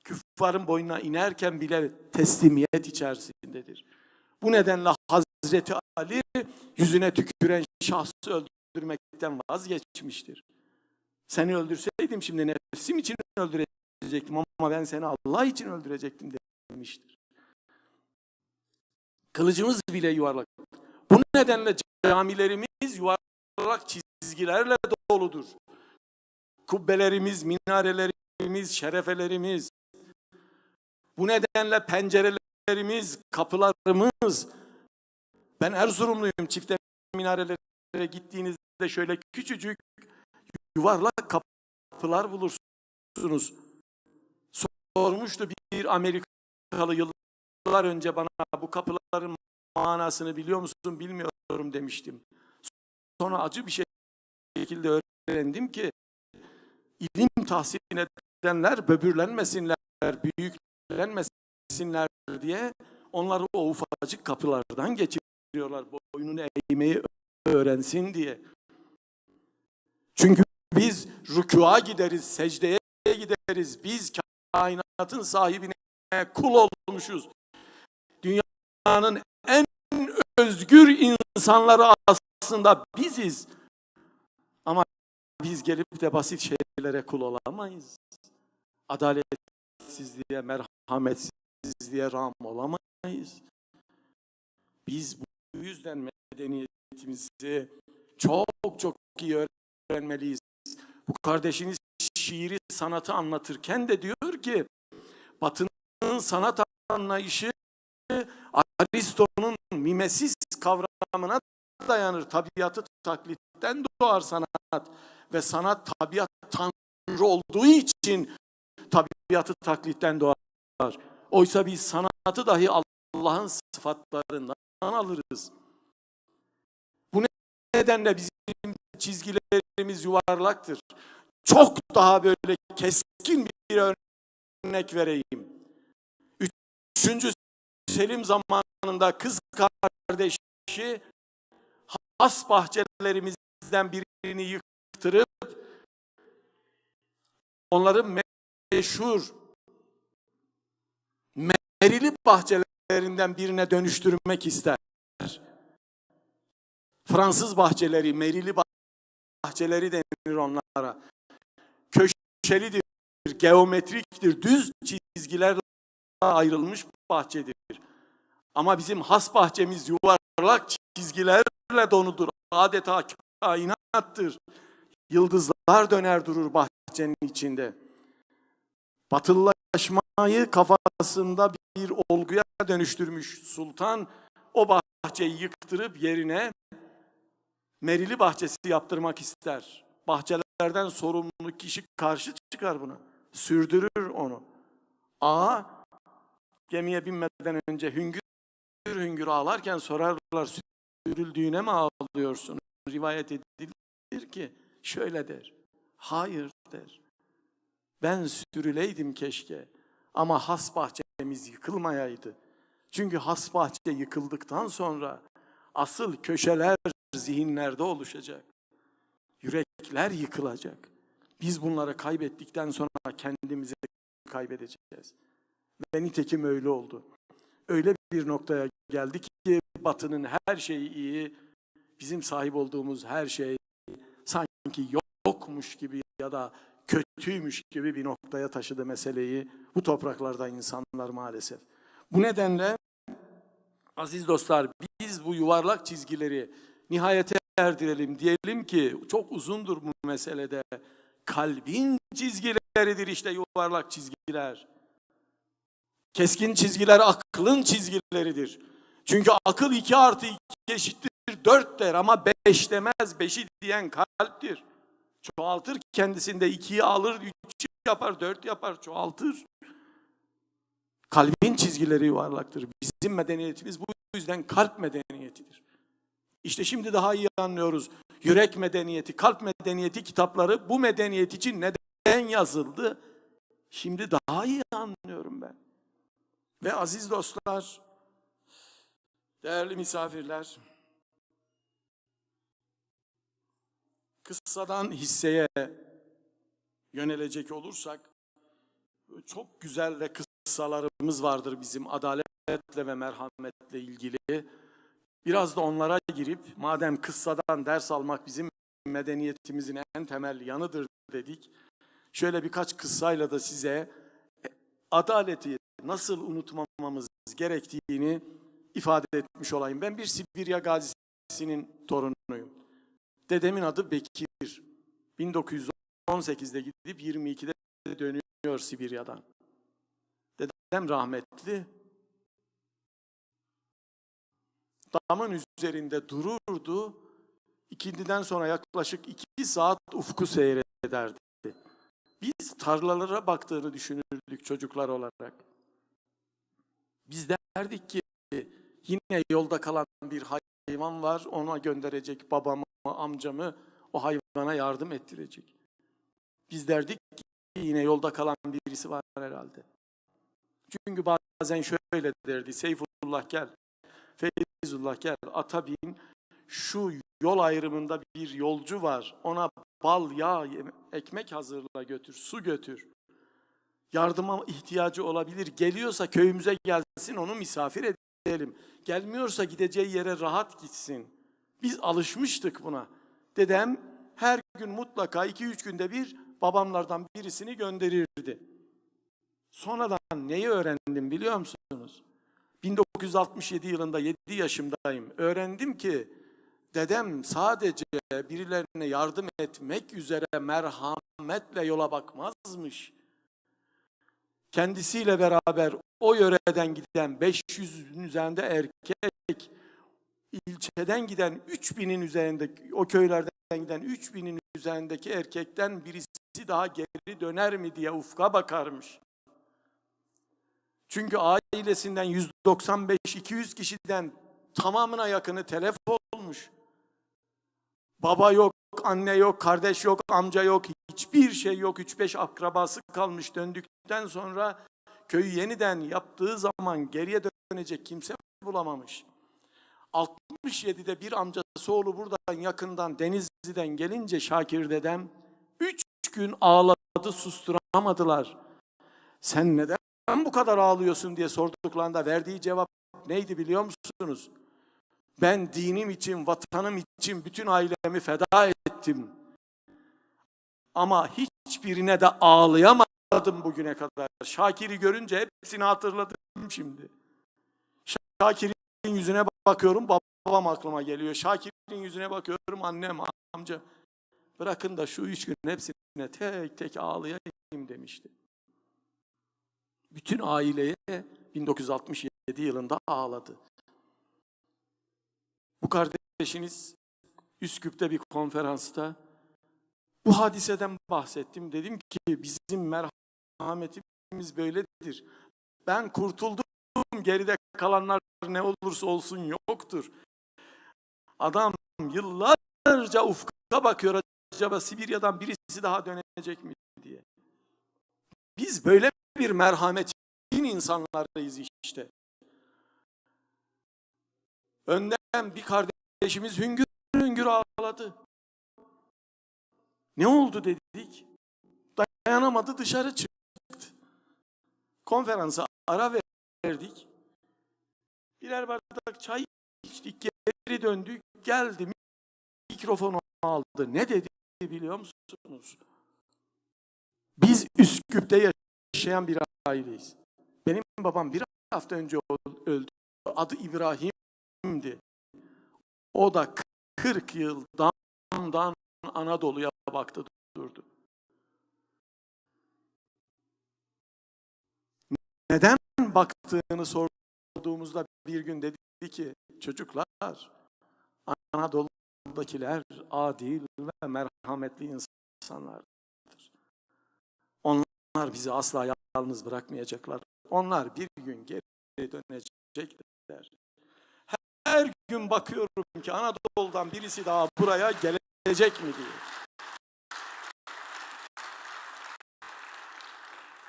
küffarın boynuna inerken bile teslimiyet içerisindedir. Bu nedenle Hazreti Ali yüzüne tüküren şahsı öldürmekten vazgeçmiştir. Seni öldürseydim şimdi nefsim için öldürecektim ama ben seni Allah için öldürecektim demiştir. Kılıcımız bile yuvarlak. Bu nedenle camilerimiz yuvarlak çizgilerle doludur. Kubbelerimiz, minarelerimiz, şerefelerimiz. Bu nedenle pencerelerimiz, kapılarımız. Ben Erzurumluyum. Çifte minarelere gittiğinizde şöyle küçücük yuvarlak kapılar bulursunuz. musunuz? Sormuştu bir Amerikalı yıllar önce bana, bu kapıların manasını biliyor musun? Bilmiyorum demiştim. Sonra acı bir şekilde öğrendim ki ilim tahsil edenler böbürlenmesinler, büyüklenmesinler diye onları o ufacık kapılardan geçiriyorlar. Boynunu eğmeyi öğrensin diye. Çünkü biz rükûa gideriz, secdeye gideriz. Biz kainatın sahibine kul olmuşuz. Dünyanın en özgür insanları aslında biziz. Ama biz gelip de basit şeylere kul olamayız. Adaletsizliğe, merhametsizliğe rağm olamayız. Biz bu yüzden medeniyetimizi çok iyi öğrenmeliyiz. Bu kardeşiniz şiiri, sanatı anlatırken de diyor ki Batı'nın sanat anlayışı Aristo'nun mimesis kavramına dayanır. Tabiatı taklitten doğar sanat ve sanat tabiat tanrı olduğu için tabiatı taklitten doğar. Oysa biz sanatı dahi Allah'ın sıfatlarından alırız. Bu nedenle bizim çizgilerimiz yuvarlaktır. Çok daha böyle keskin bir örnek vereyim. 3. Selim zamanında kız kardeşi has bahçelerimizden birini yıktırıp onların meşhur merili bahçelerinden birine dönüştürmek ister. Fransız bahçeleri, merili bahçeleri denir onlara. Köşelidir, geometriktir, düz çizgilerle ayrılmış bahçedir. Ama bizim has bahçemiz yuvarlak çizgilerle donudur. Adeta kainattır. Yıldızlar döner durur bahçenin içinde. Batılılaşmayı kafasında bir olguya dönüştürmüş sultan o bahçeyi yıktırıp yerine merili bahçesi yaptırmak ister. Bahçelerden sorumlu kişi karşı çıkar buna. Sürdürür onu. Ağa gemiye binmeden önce hüngür hüngür ağlarken sorarlar, sürüldüğüne mi ağlıyorsun? Rivayet edilir ki şöyle der. Hayır der. Ben sürüleydim keşke ama has bahçemiz yıkılmayaydı. Çünkü has bahçe yıkıldıktan sonra asıl köşeler zihinlerde oluşacak. Yürekler yıkılacak. Biz bunları kaybettikten sonra kendimizi kaybedeceğiz. Ve nitekim öyle oldu. Öyle bir noktaya geldik ki Batı'nın her şeyi iyi, bizim sahip olduğumuz her şey sanki yokmuş gibi ya da kötüymüş gibi bir noktaya taşıdı meseleyi bu topraklarda insanlar maalesef. Bu nedenle aziz dostlar, biz bu yuvarlak çizgileri nihayete erdirelim. Diyelim ki çok uzundur bu meselede. Kalbin çizgileridir işte yuvarlak çizgiler. Keskin çizgiler aklın çizgileridir. Çünkü akıl 2 + 2 eşittir 4 der ama 5 demez. 5'i diyen kalptir. Çoğaltır kendisinde, 2'yi alır, 3 yapar, 4 yapar, çoğaltır. Kalbin çizgileri yuvarlaktır. Bizim medeniyetimiz bu yüzden kalp medeniyetidir. İşte şimdi daha iyi anlıyoruz. Yürek medeniyeti, kalp medeniyeti kitapları bu medeniyet için neden yazıldı? Şimdi daha iyi anlıyorum ben. Ve aziz dostlar, değerli misafirler, kıssadan hisseye yönelecek olursak, çok güzel de kıssalarımız vardır bizim adaletle ve merhametle ilgili. Biraz da onlara girip, madem kıssadan ders almak bizim medeniyetimizin en temel yanıdır dedik, şöyle birkaç kıssayla da size adaleti nasıl unutmamamız gerektiğini ifade etmiş olayım. Ben bir Sibirya gazisinin torunuyum. Dedemin adı Bekir. 1918'de gidip 22'de dönüyor Sibirya'dan. Dedem rahmetli. Damın üzerinde dururdu. İkindiden sonra yaklaşık 2 saat ufku seyrederdi. Biz tarlalara baktığını düşünürdük çocuklar olarak. Biz derdik ki yine yolda kalan bir hayvan var, ona gönderecek babamı, amcamı, o hayvana yardım ettirecek. Biz derdik ki yine yolda kalan birisi var herhalde. Çünkü bazen şöyle derdi: Seyfullah gel, Feyzullah gel, ata bin, şu yol ayrımında bir yolcu var, ona bal, yağ, ekmek hazırla götür, su götür. Yardıma ihtiyacı olabilir. Geliyorsa köyümüze gelsin, onu misafir edelim. Gelmiyorsa gideceği yere rahat gitsin. Biz alışmıştık buna. Dedem her gün mutlaka 2-3 günde bir babamlardan birisini gönderirdi. Sonradan neyi öğrendim biliyor musunuz? 1967 yılında 7 yaşımdayım. Öğrendim ki dedem sadece birilerine yardım etmek üzere merhametle yola bakmazmış. Kendisiyle beraber o yöreden giden 500'ün üzerinde erkek, ilçeden giden 3000'in üzerinde, o köylerden giden 3000'in üzerindeki erkekten birisi daha geri döner mi diye ufka bakarmış. Çünkü ailesinden 195-200 kişiden tamamına yakını telef olmuş. Baba yok, anne yok, kardeş yok, amca yok, hiçbir şey yok. 3-5 akrabası kalmış. Döndükten sonra köyü yeniden yaptığı zaman geriye dönecek kimse bulamamış. 67'de bir amcası oğlu buradan yakından Denizli'den gelince Şakir dedem 3 gün ağladı, susturamadılar. Sen neden bu kadar ağlıyorsun diye sorduklarında verdiği cevap neydi biliyor musunuz? Ben dinim için, vatanım için bütün ailemi feda ettim. Ama hiçbirine de ağlayamadım bugüne kadar. Şakir'i görünce hepsini hatırladım şimdi. Şakir'in yüzüne bakıyorum, babam aklıma geliyor. Şakir'in yüzüne bakıyorum, annem, amca. Bırakın da şu 3 gün hepsine tek tek ağlayayım demişti. Bütün aileye 1967 yılında ağladı. Bu kardeşiniz Üsküp'te bir konferansta bu hadiseden bahsettim. Dedim ki bizim merhametimiz böyledir. Ben kurtuldum, geride kalanlar ne olursa olsun yoktur. Adam yıllarca ufka bakıyor, acaba Sibirya'dan birisi daha dönecek mi diye. Biz böyle bir merhametin insanlarıyız işte. Önden bir kardeşimiz hüngür hüngür ağladı. Ne oldu dedik? Dayanamadı, dışarı çıktı. Konferansa ara verdik. Birer bardak çay içtik, geri döndük. Geldi, mikrofonu aldı. Ne dedi biliyor musunuz? Biz Üsküp'te yaşayan bir aileyiz. Benim babam bir hafta önce öldü. Adı İbrahim'di. O da 40 yıl damdan Anadolu'ya baktı durdu. Neden baktığını sorduğumuzda bir gün dedi ki çocuklar, Anadolu'dakiler adil ve merhametli insanlardır. Onlar bizi asla yalnız bırakmayacaklar. Onlar bir gün geri dönecekler. Her gün bakıyorum ki Anadolu'dan birisi daha buraya gelecek mi diye.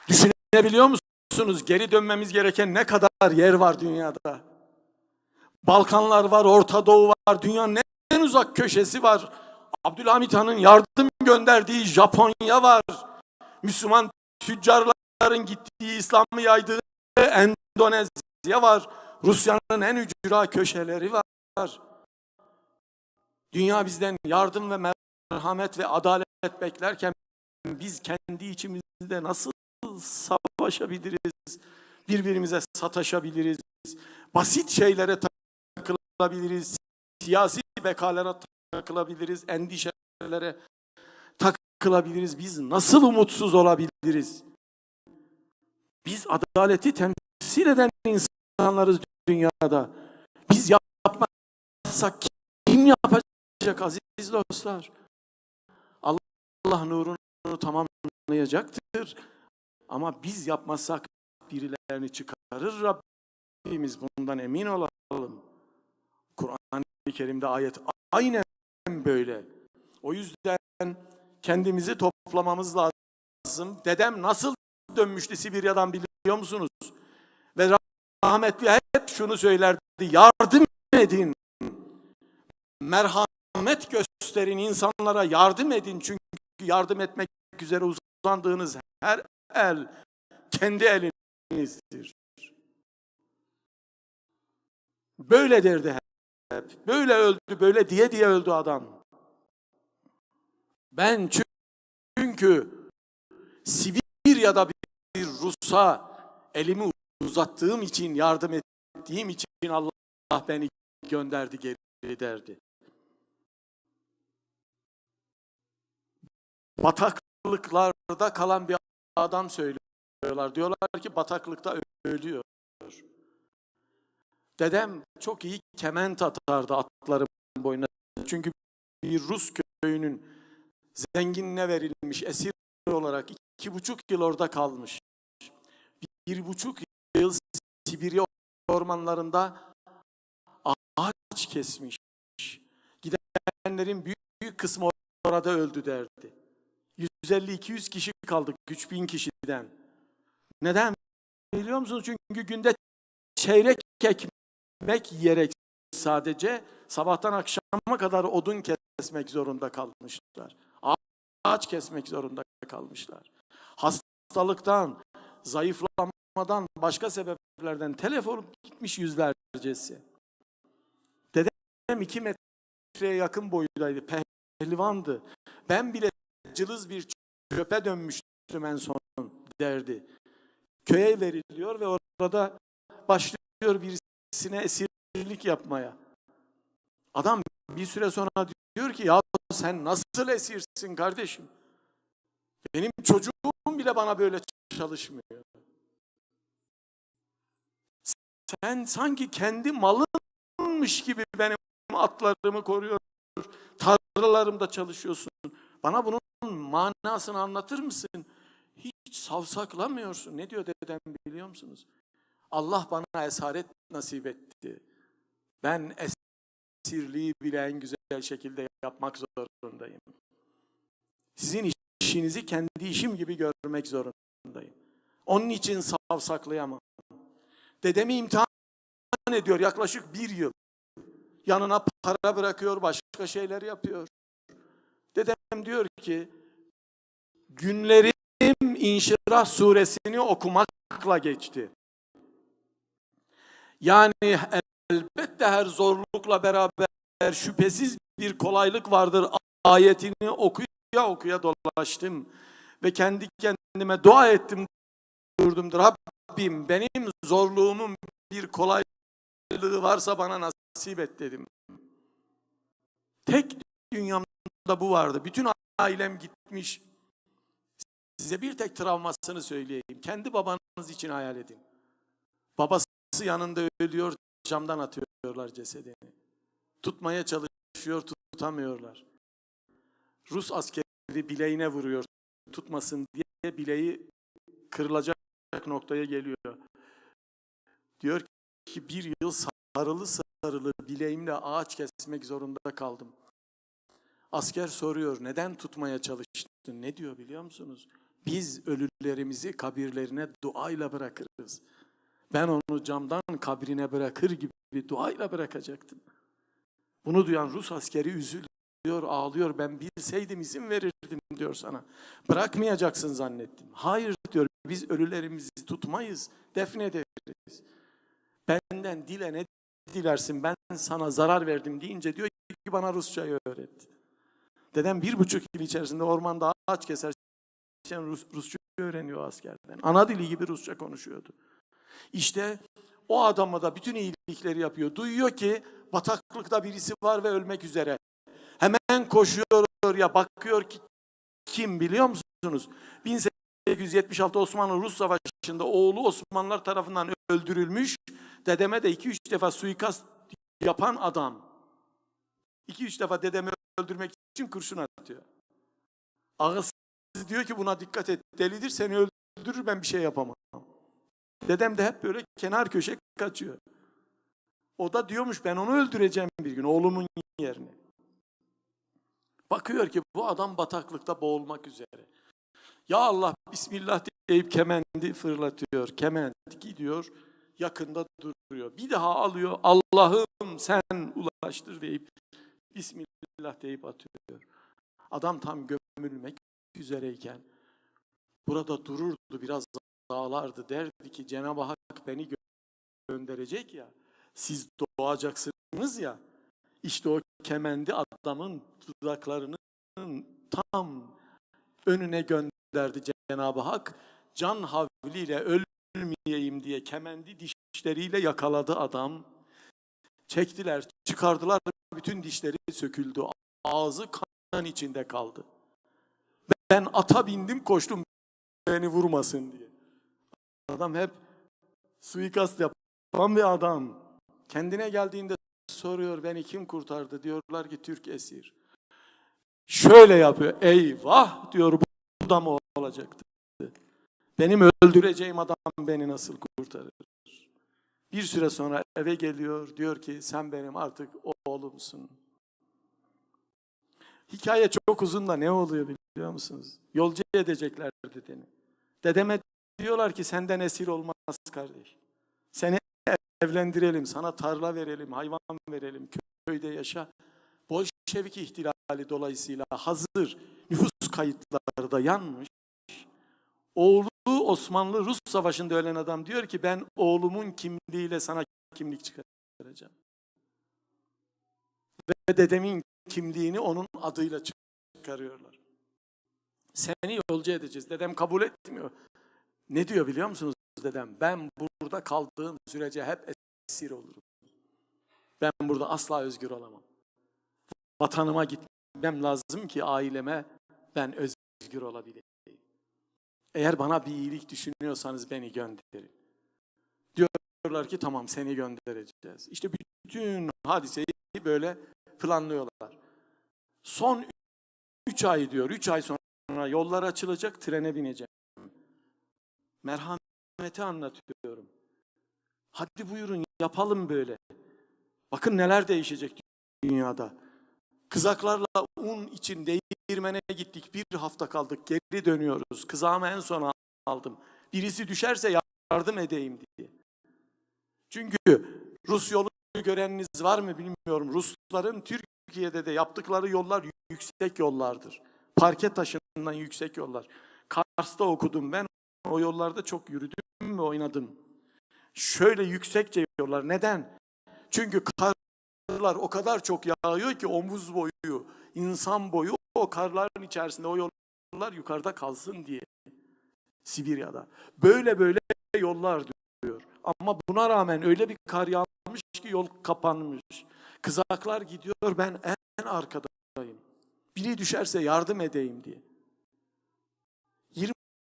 Düşünebiliyor musunuz? Geri dönmemiz gereken ne kadar yer var dünyada? Balkanlar var, Orta Doğu var, dünyanın en uzak köşesi var. Abdülhamit Han'ın yardım gönderdiği Japonya var. Müslüman tüccarların gittiği, İslam'ı yaydığı Endonezya var. Rusya'nın en ücra köşeleri var. Dünya bizden yardım ve merhamet ve adalet beklerken biz kendi içimizde nasıl savaşabiliriz? Birbirimize sataşabiliriz. Basit şeylere takılabiliriz. Siyasi bekalara takılabiliriz. Endişelere takılabiliriz. Biz nasıl umutsuz olabiliriz? Biz adaleti temsil eden insanlarız dünyada. Biz yapmazsak kim yapacak aziz dostlar? Allah nurunu tamamlayacaktır. Ama biz yapmazsak birilerini çıkarır Rabbimiz, bundan emin olalım. Kur'an-ı Kerim'de ayet aynen böyle. O yüzden kendimizi toplamamız lazım. Dedem nasıl dönmüştü Sibirya'dan biliyor musunuz? Ve rahmetli hep şunu söylerdi: yardım edin. Merhamet gösterin, insanlara yardım edin. Çünkü yardım etmek üzere uzandığınız her el kendi elinizdir. Böyle derdi hep. Böyle öldü, böyle diye öldü adam. Ben çünkü Sibirya'da bir Rus'a elimi uzattığım için, yardım ettiğim için Allah beni gönderdi geri derdi. Bataklıklarda kalan bir adam söylüyorlar. Diyorlar ki bataklıkta ölüyor. Dedem çok iyi kement atardı atların boynuna. Çünkü bir Rus köyünün zenginine verilmiş, esir olarak 2,5 yıl orada kalmış. 1,5 yıl Sibirya ormanlarında ağaç kesmiş. Gidenlerin büyük kısmı orada öldü derdi. 150-200 kişi kaldık 3.000 kişiden. Neden biliyor musunuz? Çünkü günde çeyrek ekmek yiyerek sadece sabahtan akşama kadar odun kesmek zorunda kalmışlar. Ağaç kesmek zorunda kalmışlar. Hastalıktan, zayıflamadan, başka sebeplerden telef olup gitmiş yüzlercesi. Dedem 2 metreye yakın boydaydı, pehlivandı. Ben bile cılız bir çöpe dönmüştüm en son derdi. Köye veriliyor ve orada başlıyor birisine esirlik yapmaya. Adam bir süre sonra diyor ki ya sen nasıl esirsin kardeşim? Benim çocuğum bile bana böyle çalışmıyor. Sen sanki kendi malınmış gibi benim atlarımı koruyor, tarlalarımda çalışıyorsun. Bana bunun manasını anlatır mısın? Hiç savsaklamıyorsun. Ne diyor dedem biliyor musunuz? Allah bana esaret nasip etti. Ben esirliği bile en güzel şekilde yapmak zorundayım. Sizin işinizi kendi işim gibi görmek zorundayım. Onun için savsaklayamam. Dedemi imtihan ediyor yaklaşık 1 yıl. Yanına para bırakıyor, başka şeyler yapıyor. Dedem diyor ki, günlerim İnşirah suresini okumakla geçti. Yani elbette her zorlukla beraber şüphesiz bir kolaylık vardır. Ayetini okuya dolaştım. Ve kendi kendime dua ettim, durdum. Rabbim benim zorluğumun bir kolaylığı varsa bana nasip et dedim. Tek dünyamda bu vardı. Bütün ailem gitmiş. Size bir tek travmasını söyleyeyim. Kendi babanız için hayal edin. Babası yanında ölüyor, camdan atıyorlar cesedini. Tutmaya çalışıyor, tutamıyorlar. Rus askeri bileğine vuruyor, tutmasın diye bileği kırılacak noktaya geliyor. Diyor ki 1 yıl sarılı bileğimle ağaç kesmek zorunda kaldım. Asker soruyor, neden tutmaya çalıştın? Ne diyor biliyor musunuz? Biz ölülerimizi kabirlerine duayla bırakırız. Ben onu camdan kabrine bırakır gibi duayla bırakacaktım. Bunu duyan Rus askeri üzülüyor, ağlıyor. Ben bilseydim izin verirdim diyor sana. Bırakmayacaksın zannettim. Hayır diyor, biz ölülerimizi tutmayız, defnederiz. Benden dile ne dilersin, ben sana zarar verdim deyince diyor ki bana Rusçayı öğretti. Dedem 1,5 yıl içerisinde ormanda ağaç keserken Rusça öğreniyor askerden. Ana dili gibi Rusça konuşuyordu. İşte o adama da bütün iyilikleri yapıyor. Duyuyor ki bataklıkta birisi var ve ölmek üzere. Hemen koşuyor ya, bakıyor ki kim biliyor musunuz? 1876 Osmanlı-Rus Savaşı'nda oğlu Osmanlılar tarafından öldürülmüş. Dedeme de 2-3 defa suikast yapan adam. 2-3 defa dedemi öldürmek için kurşun atıyor. Ağız kız diyor ki buna dikkat et, delidir, seni öldürür, ben bir şey yapamam. Dedem de hep böyle kenar köşe kaçıyor. O da diyormuş ben onu öldüreceğim bir gün oğlumun yerine. Bakıyor ki bu adam bataklıkta boğulmak üzere. Ya Allah Bismillah deyip kemendi fırlatıyor. Kement gidiyor, yakında duruyor. Bir daha alıyor, Allah'ım sen ulaştır deyip Bismillah deyip atıyor. Adam tam gömülmek üzereyken burada dururdu, biraz ağlardı. Derdi ki Cenab-ı Hak beni gönderecek ya, siz doğacaksınız ya, işte o kemendi adamın dudaklarının tam önüne gönderdi Cenab-ı Hak. Can havliyle ölmeyeyim diye kemendi dişleriyle yakaladı adam. Çektiler, çıkardılar, bütün dişleri söküldü. Ağzı kan içinde kaldı. Ben ata bindim, koştum beni vurmasın diye. Adam hep suikast yapan bir adam. Kendine geldiğinde soruyor, beni kim kurtardı? Diyorlar ki Türk esir. Şöyle yapıyor, eyvah diyor, bu da mı olacaktı? Benim öldüreceğim adam beni nasıl kurtarır? Bir süre sonra eve geliyor, diyor ki sen benim artık oğlumsun. Hikaye çok uzun da ne oluyor biliyor musunuz? Yolcu edecekler dedeni. Dedeme diyorlar ki senden esir olmaz kardeş. Seni evlendirelim, sana tarla verelim, hayvan verelim, köyde yaşa. Bolşevik ihtilali dolayısıyla hazır nüfus kayıtları da yanmış. Oğlu Osmanlı-Rus Savaşı'nda ölen adam diyor ki ben oğlumun kimliğiyle sana kimlik çıkaracağım. Ve dedemin kimliğini onun adıyla çıkarıyorlar. Seni yolcu edeceğiz. Dedem kabul etmiyor. Ne diyor biliyor musunuz dedem? Ben burada kaldığım sürece hep esir olurum. Ben burada asla özgür olamam. Vatanıma gitmem lazım ki aileme ben özgür olabileyim. Eğer bana bir iyilik düşünüyorsanız beni gönderin. Diyorlar ki tamam seni göndereceğiz. İşte bütün hadiseyi böyle planlıyorlar. Son 3 ay diyor, 3 ay sonra yollar açılacak, trene bineceğim. Merhameti anlatıyorum. Hadi buyurun yapalım böyle. Bakın neler değişecek dünyada. Kızaklarla un için değirmene gittik. Bir hafta kaldık. Geri dönüyoruz. Kızağımı en sona aldım. Birisi düşerse yardım edeyim diye. Çünkü Rus yolu göreniniz var mı bilmiyorum. Rusların Türkiye'de de yaptıkları yollar yüksek yollardır. Parke taşından yüksek yollar. Kars'ta okudum ben. O yollarda çok yürüdüm ve oynadım. Şöyle yüksekçe yollar. Neden? Çünkü karlar o kadar çok yağıyor ki omuz boyu, insan boyu o karların içerisinde o yollar yukarıda kalsın diye. Sibirya'da. Böyle böyle yollar diyor. Ama buna rağmen öyle bir kar yağmış ki yol kapanmış. Kızaklar gidiyor, ben en arkadayım. Biri düşerse yardım edeyim diye.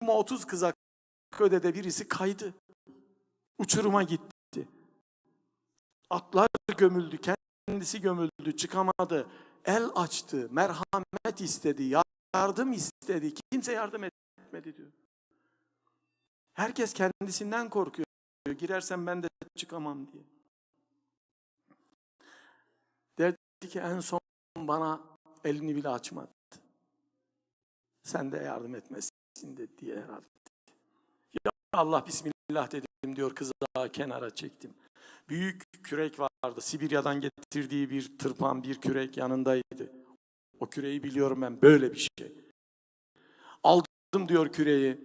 20-30 kızak ödede birisi kaydı. Uçuruma gitti. Atlar gömüldü, kendisi gömüldü, çıkamadı. El açtı, merhamet istedi, yardım istedi. Kimse yardım etmedi diyor. Herkes kendisinden korkuyor. Girersem ben de çıkamam diye. Derdi ki en son bana elini bile açmadı. Sen de yardım etmesin de diye herhalde. Ya Allah Bismillah dedim diyor, kızağı kenara çektim. Büyük kürek vardı. Sibirya'dan getirdiği bir tırpan, bir kürek yanındaydı. O küreği biliyorum ben, böyle bir şey. Aldım diyor küreği.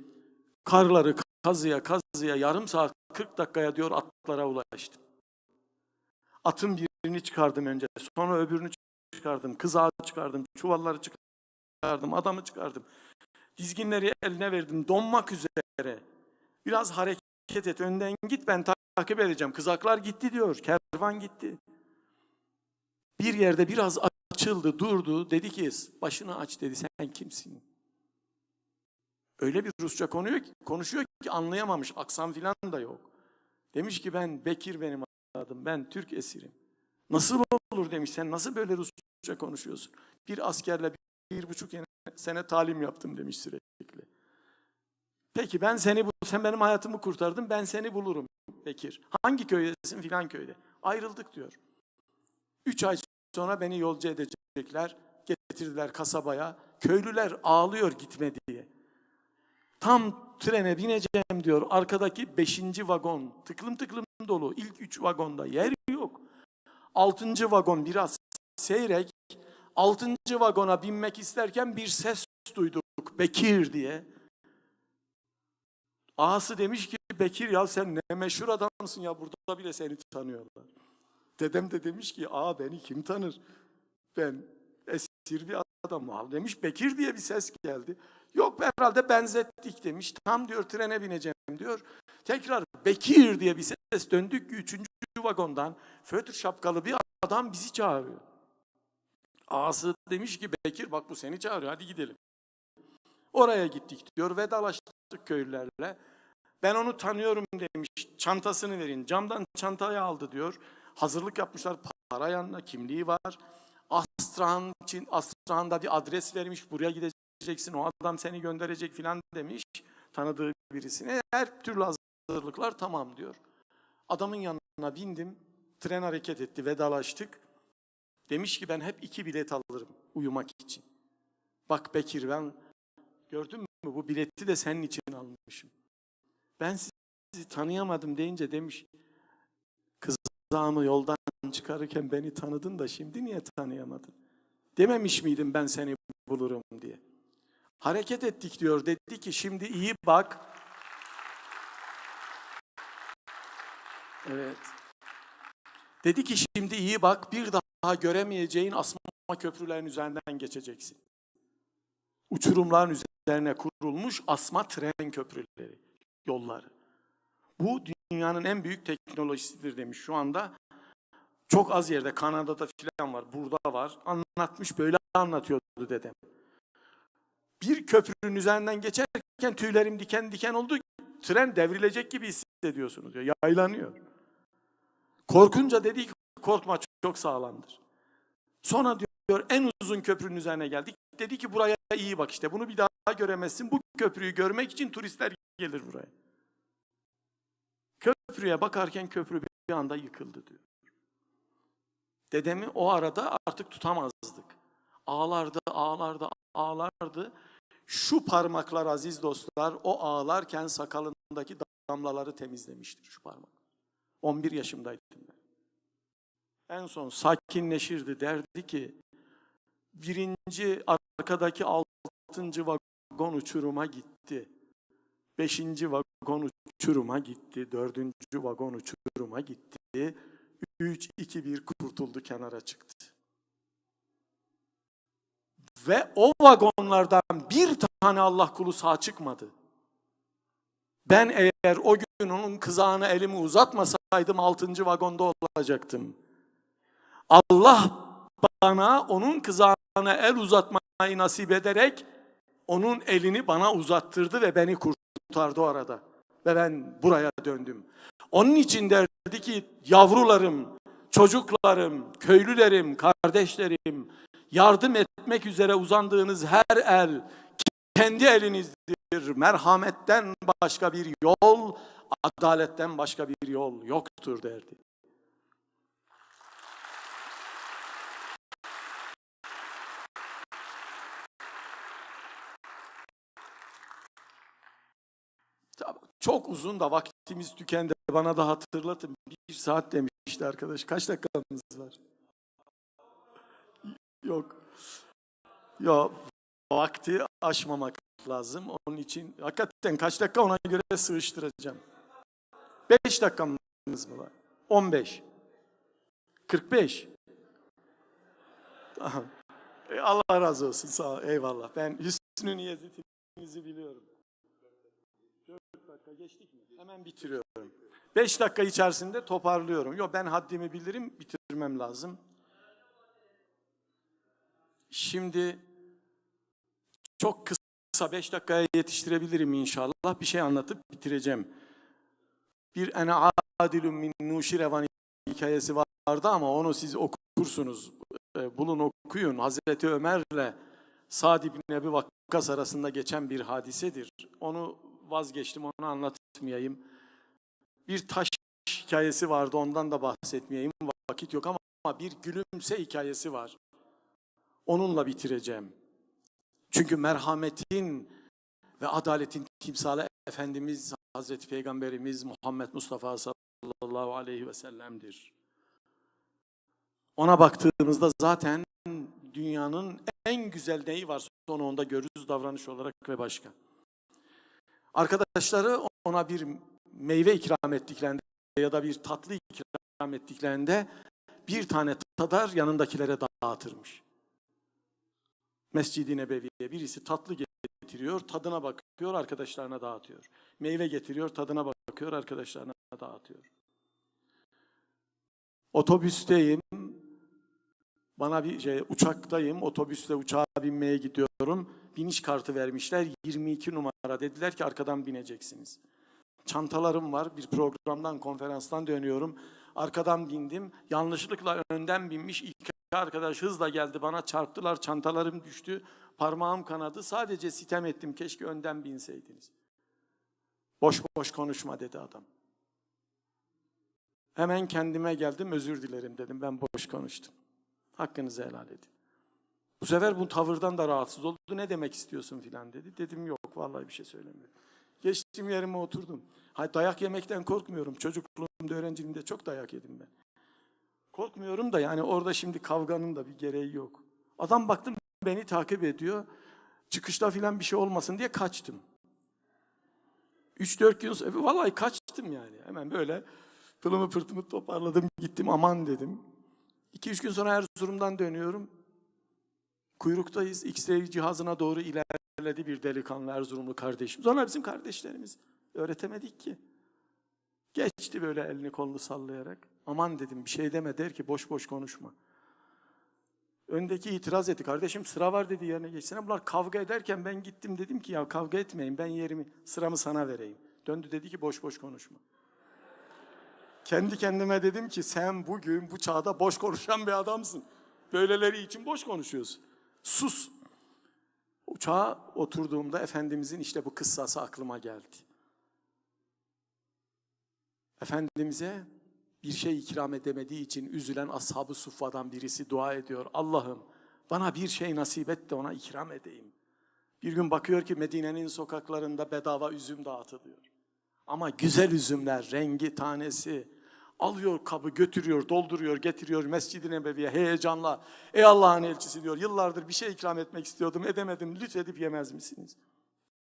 Karları kazıya kazıya yarım saat 40 dakikaya diyor atlara ulaştım. Atın birini çıkardım önce. Sonra öbürünü çıkardım. Kızağı çıkardım. Çuvalları çıkardım. Adamı çıkardım. Dizginleri eline verdim. Donmak üzere. Biraz hareket et. Önden git, ben takip edeceğim. Kızaklar gitti diyor. Kervan gitti. Bir yerde biraz açıldı, durdu. Dedi ki başını aç dedi. Sen kimsin? Öyle bir Rusça konuşuyor ki anlayamamış. Aksan filan da yok. Demiş ki ben Bekir benim adım. Ben Türk esirim. Nasıl olur demiş. Sen nasıl böyle Rusça konuşuyorsun? Bir askerle 1,5 sene talim yaptım demiş sürekli. Peki sen benim hayatımı kurtardın, ben seni bulurum Bekir. Hangi köydesin? Filan köyde. Ayrıldık diyor. 3 ay sonra beni yolcu edecekler. Getirdiler kasabaya. Köylüler ağlıyor gitme diye. Tam trene bineceğim diyor. Arkadaki 5. vagon tıklım tıklım dolu. İlk 3 vagonda yer yok. 6. vagon biraz seyrek. 6. vagona binmek isterken bir ses duyduk. Bekir diye. Ağası demiş ki Bekir ya sen ne meşhur adamsın ya, burada bile seni tanıyorlar. Dedem de demiş ki beni kim tanır? Ben esir bir adamım. Demiş Bekir diye bir ses geldi. Yok herhalde benzettik demiş. Tam diyor trene bineceğim diyor. Tekrar Bekir diye bir ses döndük ki 3. vagondan fötr şapkalı bir adam bizi çağırıyor. Ağası demiş ki Bekir bak bu seni çağırıyor, hadi gidelim. Oraya gittik diyor, vedalaştık köylülerle. Ben onu tanıyorum demiş, çantasını verin. Camdan çantayı aldı diyor. Hazırlık yapmışlar, para yanına, kimliği var. Astrahan'da bir adres vermiş, buraya gideceksin, o adam seni gönderecek filan demiş. Tanıdığı birisine, her türlü hazırlıklar tamam diyor. Adamın yanına bindim, tren hareket etti, vedalaştık. Demiş ki ben hep 2 bilet alırım uyumak için. Bak Bekir ben gördün mü bu bileti de senin için almışım. Ben sizi tanıyamadım deyince demiş kızağımı yoldan çıkarırken beni tanıdın da şimdi niye tanıyamadın? Dememiş miydim ben seni bulurum diye. Hareket ettik diyor, dedi ki şimdi iyi bak. Evet. Dedi ki şimdi iyi bak, bir daha göremeyeceğin asma köprülerin üzerinden geçeceksin. Uçurumların üzerine kurulmuş asma tren köprüleri, yolları. Bu dünyanın en büyük teknolojisidir demiş. Şu anda çok az yerde, Kanada'da filan var, burada var. Anlatmış, böyle anlatıyordu dedem. Bir köprünün üzerinden geçerken tüylerim diken diken oldu. Tren devrilecek gibi hissediyorsunuz diyor. Yaylanıyor. Korkunca dedi ki korkma, çok sağlamdır. Sonra diyor en uzun köprünün üzerine geldik. Dedi ki buraya iyi bak, işte bunu bir daha göremezsin. Bu köprüyü görmek için turistler gelir buraya. Köprüye bakarken köprü bir anda yıkıldı diyor. Dedemi o arada artık tutamazdık. Ağlardı, ağlardı, ağlardı. Şu parmaklar aziz dostlar, o ağlarken sakalındaki damlaları temizlemiştir şu parmak. 11 yaşımdaydım ben. En son sakinleşirdi, derdi ki birinci arkadaki 6. vagon uçuruma gitti. 5. vagon uçuruma gitti. 4. vagon uçuruma gitti. 3, 2, 1 kurtuldu, kenara çıktı. Ve o vagonlardan bir tane Allah kulu sağ çıkmadı. Ben eğer o gün onun kızağına elimi uzatmasaydım 6. vagonda olacaktım. Allah bana onun kızağına el uzatmayı nasip ederek onun elini bana uzattırdı ve beni kurtardı o arada. Ve ben buraya döndüm. Onun için derdi ki yavrularım, çocuklarım, köylülerim, kardeşlerim, yardım etmek üzere uzandığınız her el kendi elinizdir. Merhametten başka bir yol, adaletten başka bir yol yoktur derdi. Çok uzun da vaktimiz tükendi. Bana da hatırlatın. 1 saat demişti arkadaş. Kaç dakikamız var? Yok. Ya vakti aşmamak lazım. Onun için hakikaten kaç dakika ona göre sığıştıracağım. 5 dakikamız mı var? 15. 45. Allah razı olsun. Sağ ol. Eyvallah. Ben hüsnü niyetinizi biliyorum. 4 dakika geçtik mi? Hemen bitiriyorum. 5 dakika içerisinde toparlıyorum. Yok, ben haddimi bilirim, bitirmem lazım. Şimdi çok kısa 5 dakikaya yetiştirebilirim inşallah. Bir şey anlatıp bitireceğim. Bir ene adilun min Nuşirevan hikayesi vardı ama onu siz okursunuz. Bulun, okuyun. Hazreti Ömer'le Sa'd ibn Ebi Vakkas arasında geçen bir hadisedir. Onu vazgeçtim, onu anlatmayayım. Bir taş hikayesi vardı, ondan da bahsetmeyeyim. Vakit yok ama bir gülümse hikayesi var. Onunla bitireceğim. Çünkü merhametin ve adaletin timsali Efendimiz Hazreti Peygamberimiz Muhammed Mustafa sallallahu aleyhi ve sellem'dir. Ona baktığımızda zaten dünyanın en güzel neyi varsa onu onda görürüz, davranış olarak ve başka. Arkadaşları ona bir meyve ikram ettiklerinde ya da bir tatlı ikram ettiklerinde bir tane tadar yanındakilere dağıtırmış. Mescid-i Nebevi'ye birisi tatlı getiriyor, tadına bakıyor, arkadaşlarına dağıtıyor. Meyve getiriyor, tadına bakıyor, arkadaşlarına dağıtıyor. Otobüsteyim, uçaktayım, otobüste uçağa binmeye gidiyorum. Biniş kartı vermişler, 22 numara. Dediler ki arkadan bineceksiniz. Çantalarım var, bir programdan, konferanstan dönüyorum. Arkadan bindim, yanlışlıkla önden binmiş iki arkadaş hızla geldi, bana çarptılar, çantalarım düştü, parmağım kanadı. Sadece sitem ettim, keşke önden binseydiniz. Boş boş konuşma dedi adam. Hemen kendime geldim, özür dilerim dedim, ben boş konuştum. Hakkınızı helal edin. Bu sefer bu tavırdan da rahatsız oldu. Ne demek istiyorsun filan dedi. Dedim yok, vallahi bir şey söylemiyorum. Geçtim yerime oturdum. Dayak yemekten korkmuyorum. Çocukluğumda, öğrenciliğimde çok dayak yedim ben. Korkmuyorum da yani orada şimdi kavganın da bir gereği yok. Adam baktım beni takip ediyor. Çıkışta filan bir şey olmasın diye kaçtım. 3-4 gün sonra vallahi kaçtım yani. Hemen böyle pılımı pırtımı toparladım, gittim, aman dedim. 2-3 gün sonra Erzurum'dan dönüyorum. Kuyruktayız. X-ray cihazına doğru ilerledi bir delikanlı Erzurumlu kardeşimiz. Onlar bizim kardeşlerimiz. Öğretemedik ki. Geçti böyle elini kolunu sallayarak. Aman dedim, bir şey deme, der ki boş boş konuşma. Öndeki itiraz etti. Kardeşim sıra var dedi, yerine geçsene. Bunlar kavga ederken ben gittim, dedim ki ya kavga etmeyin, ben sıramı sana vereyim. Döndü dedi ki boş boş konuşma. Kendi kendime dedim ki sen bugün bu çağda boş konuşan bir adamsın. Böyleleri için boş konuşuyorsun. Sus. Uçağa oturduğumda Efendimizin işte bu kıssası aklıma geldi. Efendimiz'e bir şey ikram edemediği için üzülen Ashab-ı Suffa'dan birisi dua ediyor. Allah'ım bana bir şey nasip et de ona ikram edeyim. Bir gün bakıyor ki Medine'nin sokaklarında bedava üzüm dağıtılıyor. Ama güzel üzümler, rengi, tanesi. Alıyor kabı, götürüyor, dolduruyor, getiriyor Mescid-i Nebevi'ye heyecanla. Ey Allah'ın elçisi diyor, yıllardır bir şey ikram etmek istiyordum, edemedim, lütfedip yemez misiniz?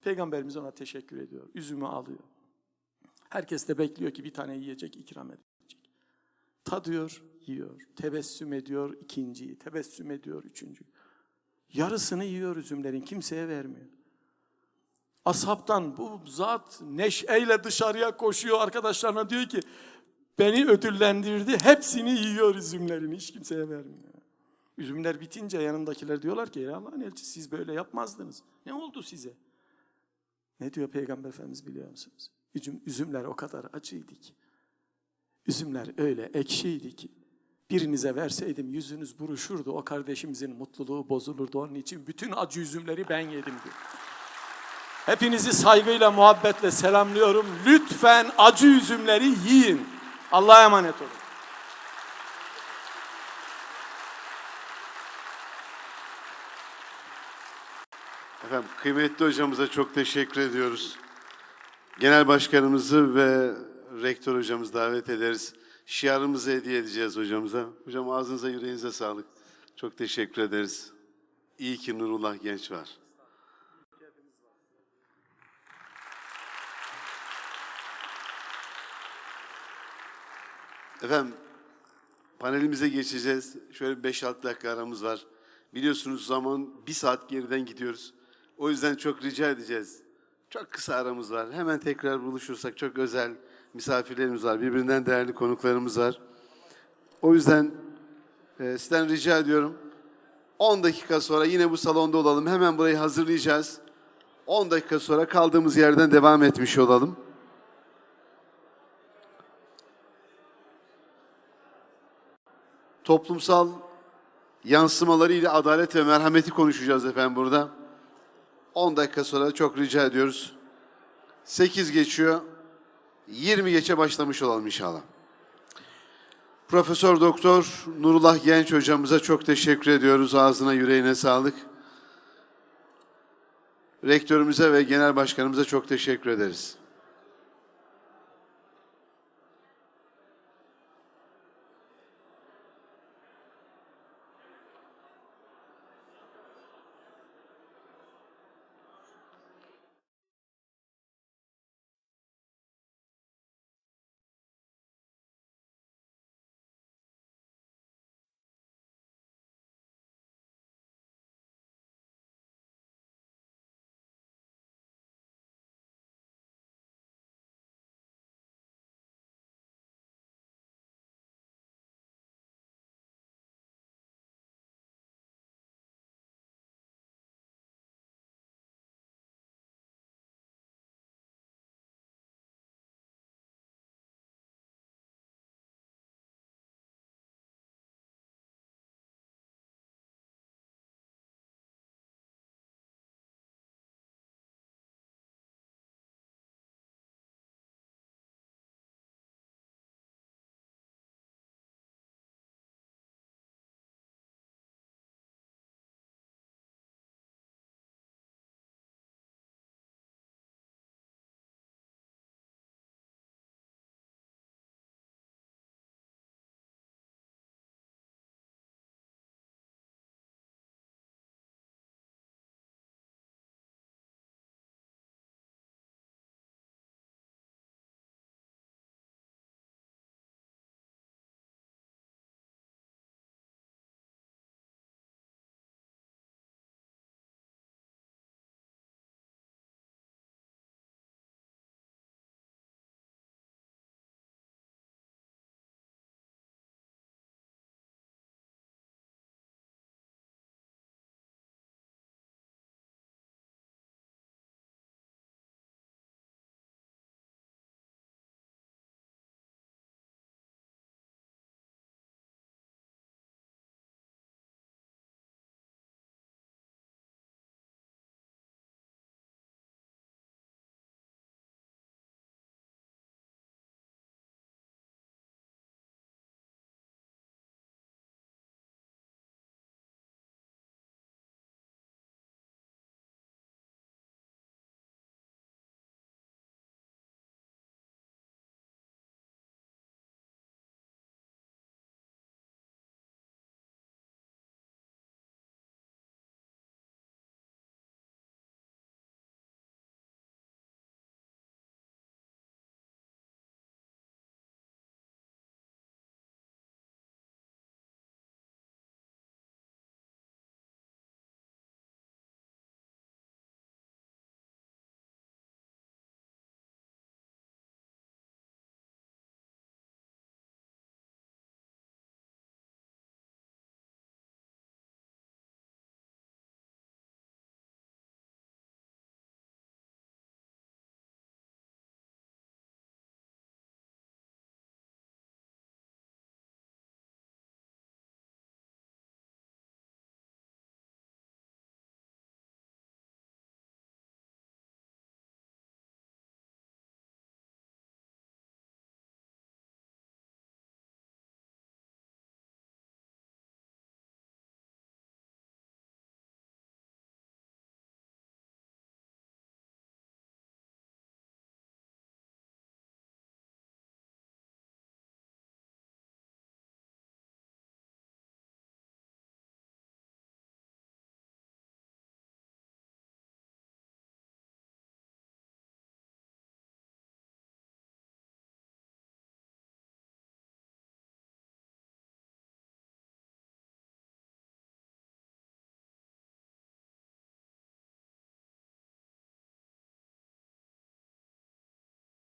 Peygamberimiz ona teşekkür ediyor, üzümü alıyor. Herkes de bekliyor ki bir tane yiyecek, ikram edecek. Tadıyor, yiyor, tebessüm ediyor ikinciyi, tebessüm ediyor üçüncüyü. Yarısını yiyor üzümlerin, kimseye vermiyor. Ashabtan bu zat neşeyle dışarıya koşuyor, arkadaşlarına diyor ki beni ödüllendirdi, hepsini yiyor üzümlerini, hiç kimseye vermiyor. Üzümler bitince yanındakiler diyorlar ki ya Allah'ın elçisi siz böyle yapmazdınız. Ne oldu size? Ne diyor Peygamber Efendimiz biliyor musunuz? Üzümler o kadar acıydı ki. Üzümler öyle ekşiydi ki. Birinize verseydim yüzünüz buruşurdu. O kardeşimizin mutluluğu bozulurdu. Onun için bütün acı üzümleri ben yedim diyor. Hepinizi saygıyla, muhabbetle selamlıyorum. Lütfen acı üzümleri yiyin. Allah'a emanet olun. Efendim, kıymetli hocamıza çok teşekkür ediyoruz. Genel başkanımızı ve rektör hocamızı davet ederiz. Şiarımızı hediye edeceğiz hocamıza. Hocam ağzınıza yüreğinize sağlık. Çok teşekkür ederiz. İyi ki Nurullah Genç var. Efendim, panelimize geçeceğiz. Şöyle 5-6 dakika aramız var. Biliyorsunuz zaman 1 saat geriden gidiyoruz. O yüzden çok rica edeceğiz. Çok kısa aramız var. Hemen tekrar buluşursak çok özel misafirlerimiz var. Birbirinden değerli konuklarımız var. O yüzden sizden rica ediyorum. 10 dakika sonra yine bu salonda olalım. Hemen burayı hazırlayacağız. 10 dakika sonra kaldığımız yerden devam etmiş olalım. Toplumsal yansımalarıyla adalet ve merhameti konuşacağız efendim burada. 10 dakika sonra çok rica ediyoruz. 8 geçiyor. 20 geçe başlamış olalım inşallah. Profesör Doktor Nurullah Genç hocamıza çok teşekkür ediyoruz. Ağzına yüreğine sağlık. Rektörümüze ve genel başkanımıza çok teşekkür ederiz.